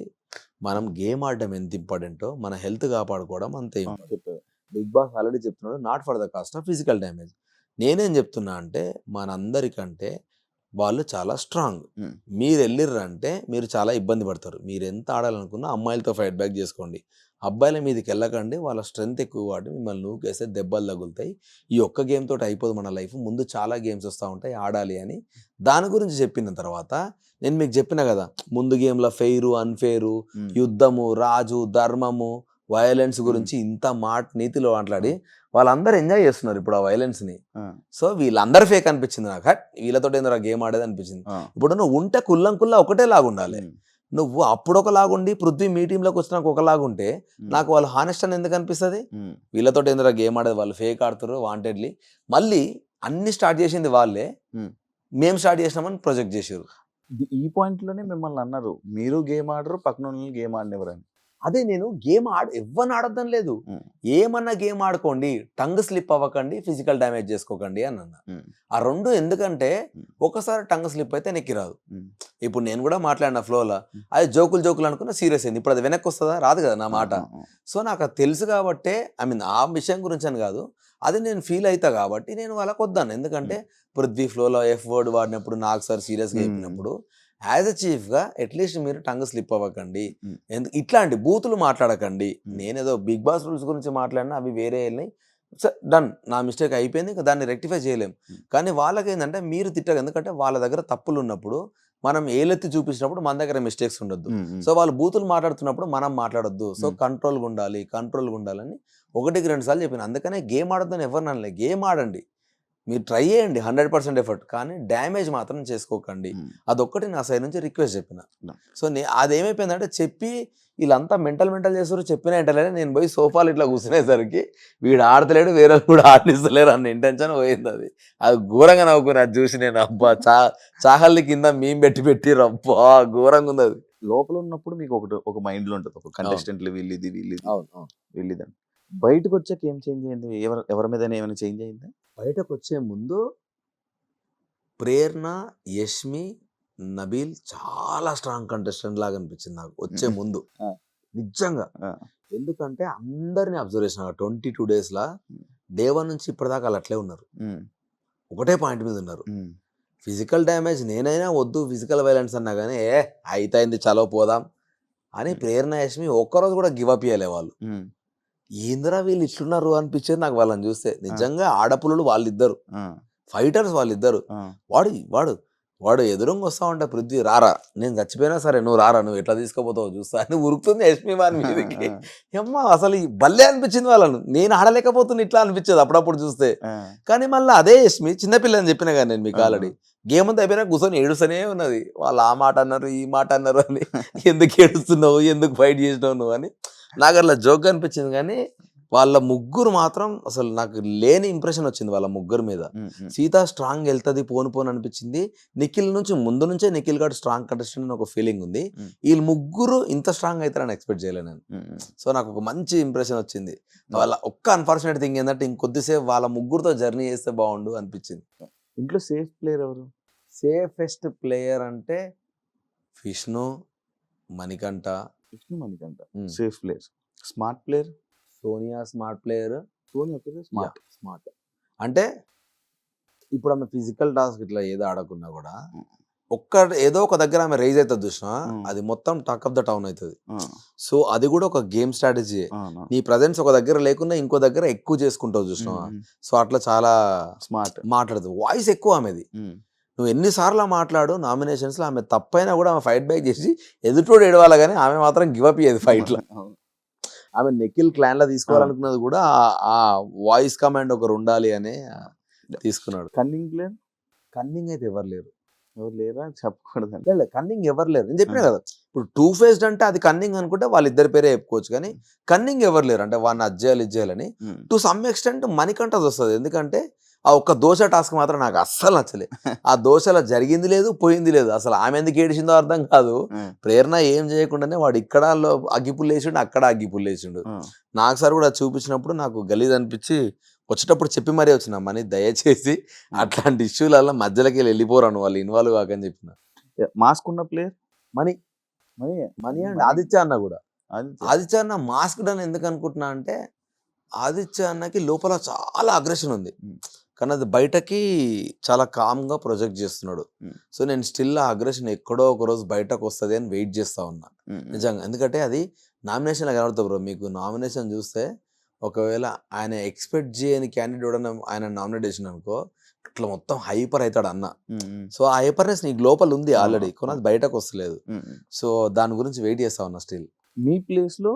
మనం గేమ్ ఆడడం ఎంత ఇంపార్టెంటో మన హెల్త్ కాపాడుకోవడం అంతే ఇంపార్టెంట్. బిగ్ బాస్ ఆల్రెడీ చెప్తున్నాడు, not for the cost of physical damage. నేనేం చెప్తున్నా అంటే మనందరికంటే వాళ్ళు చాలా స్ట్రాంగ్. మీరు వెళ్ళిర్రంటే మీరు చాలా ఇబ్బంది పడతారు. మీరు ఎంత ఆడాలనుకున్నా అమ్మాయిలతో ఫైట్ బ్యాక్ చేసుకోండి, అబ్బాయిల మీదకి వెళ్ళకండి. వాళ్ళ స్ట్రెంత్ ఎక్కువ వాడి మిమ్మల్ని నూకేస్తే దెబ్బలు తగులుతాయి. ఈ ఒక్క గేమ్ తోటి అయిపోదు మన లైఫ్, ముందు చాలా గేమ్స్ వస్తూ ఉంటాయి, ఆడాలి అని దాని గురించి చెప్పిన తర్వాత నేను మీకు చెప్పిన కదా, ముందు గేమ్లో ఫెయిరు అన్ఫెయిరు, యుద్ధము, రాజు, ధర్మము, వైలెన్స్ గురించి ఇంత నీతిలో మాట్లాడి వాళ్ళందరూ ఎంజాయ్ చేస్తున్నారు ఇప్పుడు ఆ వైలెన్స్ని. సో వీళ్ళందరూ ఫేక్ అనిపించింది నాకు. వీళ్ళతో ఏందో గేమ్ ఆడేది అనిపించింది. ఇప్పుడు నువ్వు ఉంటే కుల్లా ఒకటే లాగా ఉండాలి. నువ్వు అప్పుడు ఒకలాగుండి పృథ్వీ మీ టీంలోకి వచ్చినాక ఒకలాగుంటే నాకు వాళ్ళు హానెస్ట్ అని ఎందుకు అనిపిస్తుంది? వీళ్ళతో ఏందో గేమ్ ఆడేది, వాళ్ళు ఫేక్ ఆడుతారు వాంటెడ్లీ. మళ్ళీ అన్ని స్టార్ట్ చేసింది వాళ్ళే, మేము స్టార్ట్ చేసినామని ప్రొజెక్ట్ చేసారు. ఈ పాయింట్ లోనే మిమ్మల్ని అన్నారు, మీరు గేమ్ ఆడరు, పక్కన వాళ్ళని గేమ్ ఆడినెవరని. అదే నేను గేమ్ ఎవరిని ఆడొద్దని లేదు, ఏమన్నా గేమ్ ఆడుకోండి, టంగ్ స్లిప్ అవ్వకండి, ఫిజికల్ డ్యామేజ్ చేసుకోకండి అని అన్న. ఆ రెండు ఎందుకంటే ఒకసారి టంగ్ స్లిప్ అయితే నెక్కి రాదు. ఇప్పుడు నేను కూడా మాట్లాడిన ఫ్లోలో అది జోకులు అనుకున్నా సీరియస్ అయింది, ఇప్పుడు అది వెనక్కి వస్తుందా? రాదు కదా నా మాట. సో నాకు అది తెలుసు కాబట్టే, ఆ విషయం గురించి అని కాదు, అది నేను ఫీల్ అవుతా కాబట్టి నేను వాళ్ళకి వద్దాను. ఎందుకంటే పృథ్వీ ఫ్లోలో ఎఫ్ వర్డ్ వాడినప్పుడు నాకు సార్ సీరియస్గా చెప్పినప్పుడు యాజ్ అ చీఫ్గా అట్లీస్ట్ మీరు టంగ్ స్లిప్ అవ్వకండి, ఇట్లాంటి బూతులు మాట్లాడకండి. నేనేదో బిగ్ బాస్ రూల్స్ గురించి మాట్లాడినా అవి వేరే వెళ్ళినాయి, డన్, నా మిస్టేక్ అయిపోయింది, ఇంకా దాన్ని రెక్టిఫై చేయలేం. కానీ వాళ్ళకి ఏంటంటే మీరు తిట్టగా, ఎందుకంటే వాళ్ళ దగ్గర తప్పులు ఉన్నప్పుడు మనం ఏలెత్తి చూపించినప్పుడు మన దగ్గర మిస్టేక్స్ ఉండొద్దు. సో వాళ్ళు బూతులు మాట్లాడుతున్నప్పుడు మనం మాట్లాడొద్దు. సో కంట్రోల్గా ఉండాలని 1-2 సార్లు చెప్పిన. అందుకనే గేమ్ ఆడొద్దని ఎవరిని అనలే, గేమ్ ఆడండి, మీరు ట్రై చేయండి 100% ఎఫర్ట్, కానీ డ్యామేజ్ మాత్రం చేసుకోకండి. అదొక్కటి నా సైడ్ నుంచి రిక్వెస్ట్ చెప్పిన. సో అదేమైపోయిందంటే చెప్పి వీళ్ళంతా మెంటల్ చేస్తారు, చెప్పిన ఇంటలే నేను పోయి సోఫాలు ఇట్లా కూర్చునేసరికి వీడు ఆడతలేడు, వేరే కూడా ఆడిస్తలేరు అన్న ఇంటెన్షన్ పోయింది. అది ఘోరంగా నవ్వుకుని అది చూసి నేను, అబ్బా చాహల్ని కింద మేము పెట్టి రబ్బా ఘోరంగా ఉంది. అది లోపల ఉన్నప్పుడు మీకు ఒక మైండ్ లో ఉంటుంది, ఒక కంటెస్టెంట్లు వీళ్ళిది వీళ్ళిదని. బయటకు వచ్చాక ఏం చేంజ్ అయింది? ఎవరి మీద ఏమైనా చేంజ్ అయిందా? బయటకు వచ్చే ముందు ప్రేరణ, యష్మి, నబీల్ చాలా స్ట్రాంగ్ కంటెస్టెంట్ లాగా అనిపించింది నాకు వచ్చే ముందు నిజంగా. ఎందుకంటే అందరినీ అబ్జర్వ్ చేసిన 22 daysలా డే 1 నుంచి ఇప్పటిదాకా వాళ్ళు అట్లే ఉన్నారు, ఒకటే పాయింట్ మీద ఉన్నారు. ఫిజికల్ డ్యామేజ్ నేనైనా వద్దు, ఫిజికల్ వైలెన్స్ అన్నా కానీ అయితేంది చలో పోదాం అని ప్రేరణ, యష్మి ఒక్కరోజు కూడా గివ్ అప్ చేయలే. వాళ్ళు ఏందిరా వీళ్ళు ఇట్లున్నారు అనిపించేది నాకు వాళ్ళని చూస్తే. నిజంగా ఆడపుల్లలు వాళ్ళిద్దరు, ఫైటర్స్ వాళ్ళిద్దరు. వాడు ఎదురుంగా వస్తా ఉంటే పృథ్వీ రారా, నేను చచ్చిపోయినా సరే నువ్వు రారా, నువ్వు ఎట్లా తీసుకుపోతావు చూస్తా అని ఉరుకుతుంది యష్మి వారి మీదకి. అమ్మ అసలు భలే అనిపించింది వాళ్ళను, నేను ఆడలేకపోతున్నా ఇట్లా అనిపించేది అప్పుడప్పుడు చూస్తే. కానీ మళ్ళీ అదే యష్మి చిన్నపిల్లని చెప్పిన కానీ నేను మీకు ఆల్రెడీ గేమ్ అంతా అయిపోయినా కూర్చొని ఏడుస్తూనే ఉన్నది. వాళ్ళు ఆ మాట అన్నారు, ఈ మాట అన్నారు అని, ఎందుకు ఏడుస్తున్నావు, ఎందుకు ఫైట్ చేసినావు నువ్వు అని నాకు అట్లా జోక్ అనిపించింది. కానీ వాళ్ళ ముగ్గురు మాత్రం అసలు నాకు లేని ఇంప్రెషన్ వచ్చింది వాళ్ళ ముగ్గురు మీద. సీత స్ట్రాంగ్ వెళ్తుంది పోను అనిపించింది. నిఖిల్ నుంచి ముందు నుంచే నిఖిల్ గారు స్ట్రాంగ్ కంటెస్టెంట్ అని ఒక ఫీలింగ్ ఉంది. వీళ్ళు ముగ్గురు ఇంత స్ట్రాంగ్ అవుతారని ఎక్స్పెక్ట్ చేయలేను నేను. సో నాకు ఒక మంచి ఇంప్రెషన్ వచ్చింది. వాళ్ళ ఒక్క అన్ఫార్చునేట్ థింగ్ ఏంటంటే ఇంకొద్దిసేపు వాళ్ళ ముగ్గురుతో జర్నీ చేస్తే బాగుండు అనిపించింది. ఇంట్లో సేఫ్ ప్లేయర్ ఎవరు? సేఫెస్ట్ ప్లేయర్ అంటే Vishnu, Manikanta. Safe player. Smart player Sonia smart player. Smart అంటే ఇప్పుడు ఆమె ఫిజికల్ టాస్క్ ఇట్లా ఏదో ఆడకున్నా కూడా ఏదో ఒక దగ్గర ఆమె రైజ్ అవుతుంది చూసినా, అది మొత్తం టాక్ ఆఫ్ ద టౌన్ అవుతుంది. సో అది కూడా ఒక గేమ్ స్ట్రాటజీ. నీ ప్రజెన్స్ ఒక దగ్గర లేకుండా ఇంకో దగ్గర ఎక్కువ చేసుకుంటావు చూసినా. సో అట్లా చాలా స్మార్ట్ మాట్లాడుతుంది. వాయిస్ ఎక్కువ ఆమెది. నువ్వు ఎన్నిసార్లు మాట్లాడు నామినేషన్స్లో, ఆమె తప్పైనా కూడా ఆమె ఫైట్ బ్యాక్ చేసి ఎదుటోడు ఏడవాలి, కానీ ఆమె మాత్రం గివప్ అయ్యేది ఫైట్లో. ఆమె నిఖిల్ క్లాన్లో తీసుకోవాలనుకున్నది కూడా ఆ వాయిస్ కమాండ్ ఒకరు ఉండాలి అని తీసుకున్నాడు. కన్నింగ్ అయితే ఎవరు లేరా చెప్పకూడదు. కన్నింగ్ ఎవరు లేరు, నేను చెప్పినా కదా. ఇప్పుడు టూ ఫేస్డ్ అంటే అది కన్నింగ్ అనుకుంటే వాళ్ళిద్దరి పేరే చెప్పుకోవచ్చు, కానీ కన్నింగ్ ఎవరు లేరు అంటే వాడిని అది చేయాలి ఇది చేయాలని. టు సమ్ ఎక్స్టెంట్ మణికంఠది వస్తుంది, ఎందుకంటే ఆ ఒక్క దోశ టాస్క్ మాత్రం నాకు అస్సలు నచ్చలే. ఆ దోశలో జరిగింది లేదు పోయింది లేదు, అసలు ఆమె ఎందుకు ఏడిచిందో అర్థం కాదు. ప్రేరణ ఏం చేయకుండానే వాడు ఇక్కడ అగ్గిపుల్లు వేసిండు, అక్కడ అగ్గిపుల్లు వేసిండు. నాకు సార్ కూడా చూపించినప్పుడు నాకు గలీజ్ అనిపించి వచ్చేటప్పుడు చెప్పి మరీ వచ్చిన, మనీ దయచేసి అట్లాంటి ఇష్యూలలో మధ్యలోకి వెళ్ళిపోరాను, వాళ్ళు ఇన్వాల్వ్ కాకని చెప్పిన. మాస్క్ ఉన్న player money money money and Aditya అన్న కూడా. ఆదిత్య అన్న మాస్క్ డన్ ఎందుకు అనుకుంటున్నా అంటే ఆదిత్య అన్నకి లోపల చాలా అగ్రెషన్ ఉంది, కానీ అది బయటకి చాలా కామ్గా ప్రొజెక్ట్ చేస్తున్నాడు. సో నేను స్టిల్ ఆ అగ్రెషన్ ఎక్కడో ఒక రోజు బయటకు వస్తుంది అని వెయిట్ చేస్తా ఉన్నా నిజంగా. ఎందుకంటే అది నామినేషన్లో కనబడుతుంది బ్రో. మీకు నామినేషన్ చూస్తే ఒకవేళ ఆయన ఎక్స్పెక్ట్ చేయని క్యాండిడేట్ ఆయన నామినేట్ చేసిన అనుకో, ఇట్లా మొత్తం హైపర్ అవుతాడు అన్న. సో ఆ హైపర్నెస్ నీకు లోపల ఉంది ఆల్రెడీ, కానీ అది బయటకు వస్తలేదు. సో దాని గురించి వెయిట్ చేస్తా ఉన్నా స్టిల్. మీ ప్లేస్లో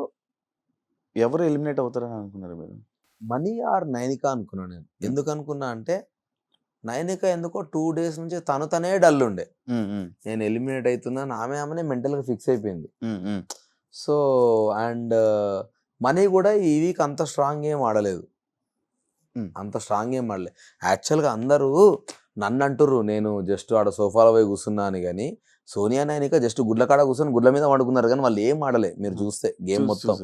ఎవరు ఎలిమినేట్ అవుతారని అనుకున్నారు మీరు? మనీ ఆర్ నైనిక అనుకున్నా నేను. ఎందుకు అనుకున్నా అంటే నైనిక ఎందుకో 2 days నుంచి తనే డల్ ఉండే, నేను ఎలిమినేట్ అవుతున్నాను, ఆమెనే మెంటల్గా ఫిక్స్ అయిపోయింది. సో అండ్ మనీ కూడా ఈ వీక్ అంత స్ట్రాంగ్ ఏం ఆడలేదు, యాక్చువల్గా అందరూ నన్ను అంటుర్రు నేను జస్ట్ ఆడ సోఫాలో పోయి కూర్చున్నా అని, కానీ సోనియా నైనిక జస్ట్ గుడ్ల కాడ కూర్చొని గుడ్ల మీద వండుకున్నారు, కానీ వాళ్ళు ఏం ఆడలే. మీరు చూస్తే గేమ్ మొత్తం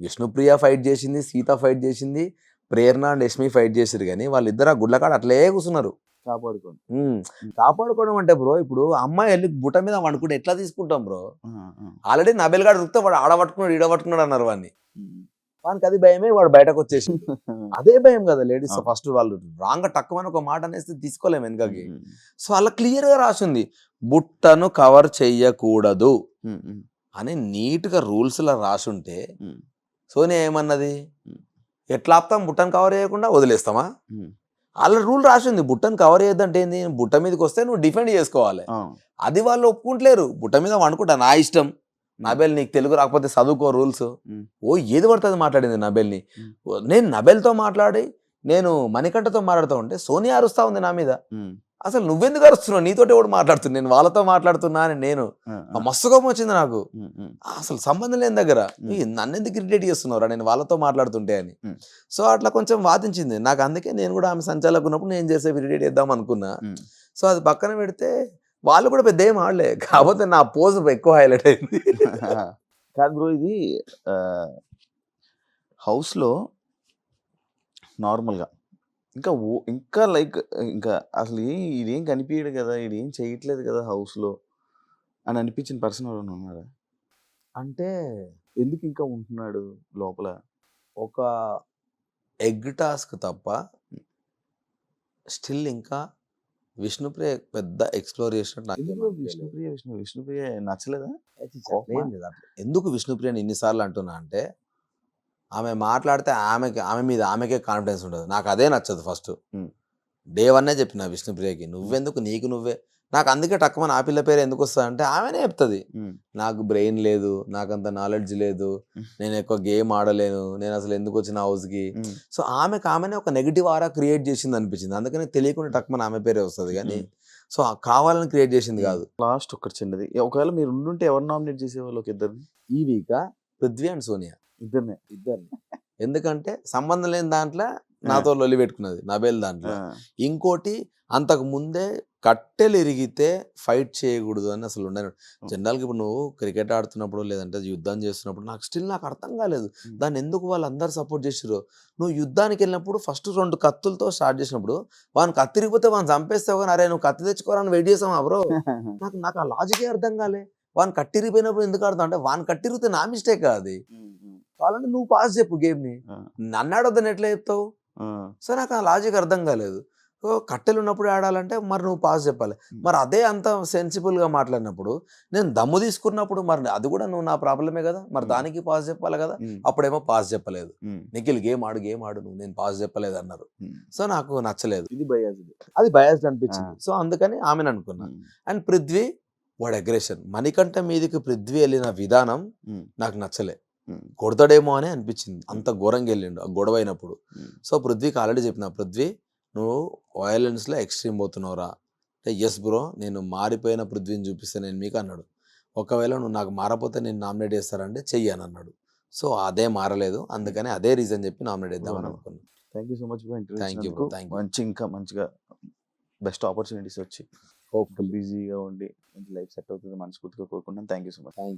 విష్ణుప్రియ ఫైట్ చేసింది, సీత ఫైట్ చేసింది, ప్రేరణ అండ్ యష్మి ఫైట్ చేసారు, కానీ వాళ్ళిద్దరు ఆ గుడ్ల కాడ అట్లే కూర్చున్నారు. కాపాడుకోవడం అంటే బ్రో, ఇప్పుడు అమ్మాయి వెళ్ళి బుట్ట మీద వండుకుంటే ఎట్లా తీసుకుంటాం బ్రో? ఆల్రెడీ నబెల్ గాడు రుక్తే వాడు ఆడ పట్టుకున్నాడు ఈడ పట్టుకున్నాడు అన్నారు వాడిని, వానికి అది భయమే, వాడు బయటకు వచ్చేసి అదే భయం కదా లేడీస్. ఫస్ట్ వాళ్ళు రాంగ్ టక్కుమని ఒక మాట అనేసి తీసుకోలేము వెనకకి. సో అలా క్లియర్ గా రాసింది బుట్టను కవర్ చెయ్యకూడదు అని నీట్ గా రూల్స్ లా రాసుంటే సోనియా ఏమన్నది, ఎట్లా ఆపుతాం బుట్టను కవర్ చేయకుండా వదిలేస్తామా? అలా రూల్ రాసింది బుట్టను కవర్ చేయొద్దంటే ఏంది, బుట్ట మీదకి వస్తే నువ్వు డిఫెండ్ చేసుకోవాలి. అది వాళ్ళు ఒప్పుకుంటలేరు, బుట్ట మీద వండుకుంటా నా ఇష్టం. నబెల్ నీకు తెలుగు రాకపోతే చదువుకో రూల్స్. ఏది పడుతుంది మాట్లాడింది నబెల్ని. నేను నబెల్తో మాట్లాడి నేను మణికంఠతో మాట్లాడుతూ ఉంటే సోనియా అరుస్తా ఉంది నా మీద. అసలు నువ్వెందుకు అరుస్తున్నావు, నీతోటి ఎవడు మాట్లాడుతున్నా, నేను వాళ్ళతో మాట్లాడుతున్నా అని. నేను మస్తు కోపం వచ్చింది నాకు, అసలు సంబంధం లేని దగ్గర నన్ను ఎందుకు ఇరిటేట్ చేస్తున్నారా నేను వాళ్ళతో మాట్లాడుతుంటే అని. సో అట్లా కొంచెం వాదించింది నాకు, అందుకే నేను కూడా ఆమె సంచాలకు ఉన్నప్పుడు నేను చేసే ఇరిటేట్ చేద్దాం అనుకున్నా. సో అది పక్కన పెడితే వాళ్ళు కూడా పెద్ద ఏం ఆడలే, కాకపోతే నా పోజ్ ఎక్కువ హైలైట్ అయింది. కాదు బ్రో, ఇది హౌస్లో నార్మల్గా ఇంకా లైక్ ఇంకా అసలు ఇదేం కనిపించడు కదా, ఇదేం చేయట్లేదు కదా హౌస్లో అని అనిపించిన పర్సన్ ఎవరైనా ఉన్నారా? అంటే ఎందుకు ఇంకా ఉంటున్నాడు లోపల? ఒక ఎగ్ టాస్క్ తప్ప స్టిల్ ఇంకా విష్ణుప్రియ పెద్ద ఎక్స్ప్లోర్ చేసినట్టు. విష్ణుప్రియ నచ్చలేదా? ఎందుకు విష్ణుప్రియని ఇన్నిసార్లు అంటున్నా అంటే ఆమె మాట్లాడితే ఆమె మీద ఆమెకే కాన్ఫిడెన్స్ ఉండదు, నాకు అదే నచ్చదు. ఫస్ట్ డే 1 చెప్పిన విష్ణుప్రియకి, నువ్వెందుకు నీకు నువ్వే, నాకు అందుకే టక్కుమని ఆ పిల్ల పేరు ఎందుకు వస్తుంది అంటే ఆమెనే చెప్తుంది, నాకు బ్రెయిన్ లేదు, నాకు అంత నాలెడ్జ్ లేదు, నేను ఎక్కువ గేమ్ ఆడలేను, నేను అసలు ఎందుకు వచ్చిన హౌస్కి. సో ఆమెనే ఒక నెగిటివ్ ఆరా క్రియేట్ చేసింది అనిపించింది, అందుకని తెలియకుండా టక్కుమని ఆమె పేరే వస్తుంది, కానీ సో కావాలని క్రియేట్ చేసింది కాదు. లాస్ట్ ఒకటి చిన్నది, ఒకవేళ మీరు ఉండుంటే ఎవరు నామినేట్ చేసేవాళ్ళు? ఒక ఇద్దరు. ఈ వీక్ పృథ్వీ అండ్ సోనియా ఇద్దరిని. ఎందుకంటే సంబంధం లేని దాంట్లో నాతో లొల్లి పెట్టుకున్నది నబేల్ దాంట్లో. ఇంకోటి అంతకు ముందే కట్టెలు ఇరిగితే ఫైట్ చేయకూడదు అని అసలు ఉండను. జనరల్గా ఇప్పుడు నువ్వు క్రికెట్ ఆడుతున్నప్పుడు లేదంటే యుద్ధం చేస్తున్నప్పుడు నాకు అర్థం కాలేదు దాన్ని ఎందుకు వాళ్ళు అందరు సపోర్ట్ చేసారు. నువ్వు యుద్ధానికి వెళ్ళినప్పుడు ఫస్ట్ 2 కత్తులతో స్టార్ట్ చేసినప్పుడు వాని కత్తి ఇరిగిపోతే వాడిని చంపేస్తావు, కానీ అరే నువ్వు కత్తి తెచ్చుకోవాలని వెయిట్ చేసావా బ్రో? నాకు ఆ లాజికే అర్థం కాలే. వాని కట్టిరిగిపోయినప్పుడు ఎందుకు ఆడతావు అంటే వాని కట్టిరిగితే నా మిస్టేక్ అది, కావాలంటే నువ్వు పాస్ చెప్పు గేమ్ని, నన్ను ఆడొద్దని ఎట్లా చెప్తావు? సో నాకు ఆ లాజిక్ అర్థం కాలేదు. కట్టెలు ఉన్నప్పుడు ఆడాలంటే మరి నువ్వు పాస్ చెప్పాలి, మరి అదే అంత సెన్సిబుల్గా మాట్లాడినప్పుడు నేను దమ్ము తీసుకున్నప్పుడు మరి అది కూడా నువ్వు నా ప్రాబ్లమే కదా, మరి దానికి పాస్ చెప్పాలి కదా. అప్పుడేమో పాస్ చెప్పలేదు, నిఖిల్ గేమ్ ఆడు నువ్వు, నేను పాస్ చెప్పలేదు అన్నారు. సో నాకు నచ్చలేదు, అది బయాస్డ్ అనిపించింది. సో అందుకని ఆమెను అనుకున్నా. అండ్ పృథ్వీ వాడు అగ్రెషన్, మణికంఠ మీదకి పృథ్వీ వెళ్ళిన విధానం నాకు నచ్చలే, కొడతాడేమో అని అనిపించింది, అంత ఘోరంగా వెళ్ళిండు ఆ గొడవ అయినప్పుడు. సో పృథ్వీకి ఆల్రెడీ చెప్పిన, పృథ్వీ నువ్వు వయలెన్స్లో ఎక్స్ట్రీమ్ పోతున్నావురా అంటే, ఎస్ బ్రో నేను మారిపోయిన పృథ్వీని చూపిస్తే నేను మీకు అన్నాడు. ఒకవేళ నువ్వు నాకు మారపోతే నేను నామినేట్ చేస్తారంటే చెయ్యి అని అన్నాడు. సో అదే మారలేదు, అందుకని అదే రీజన్ చెప్పి నామినేట్ చేద్దామని అనుకున్నాను. Thank you so much bro interview Thank you bro, thank you. మంచి ఇంకా మంచిగా బెస్ట్ ఆపర్చునిటీస్ వచ్చి బిజీగా ఉండి మంచి లైఫ్ సెట్ అవుతుంది మనస్ఫూర్తిగా కోరుకుంటాను. Thank you so much.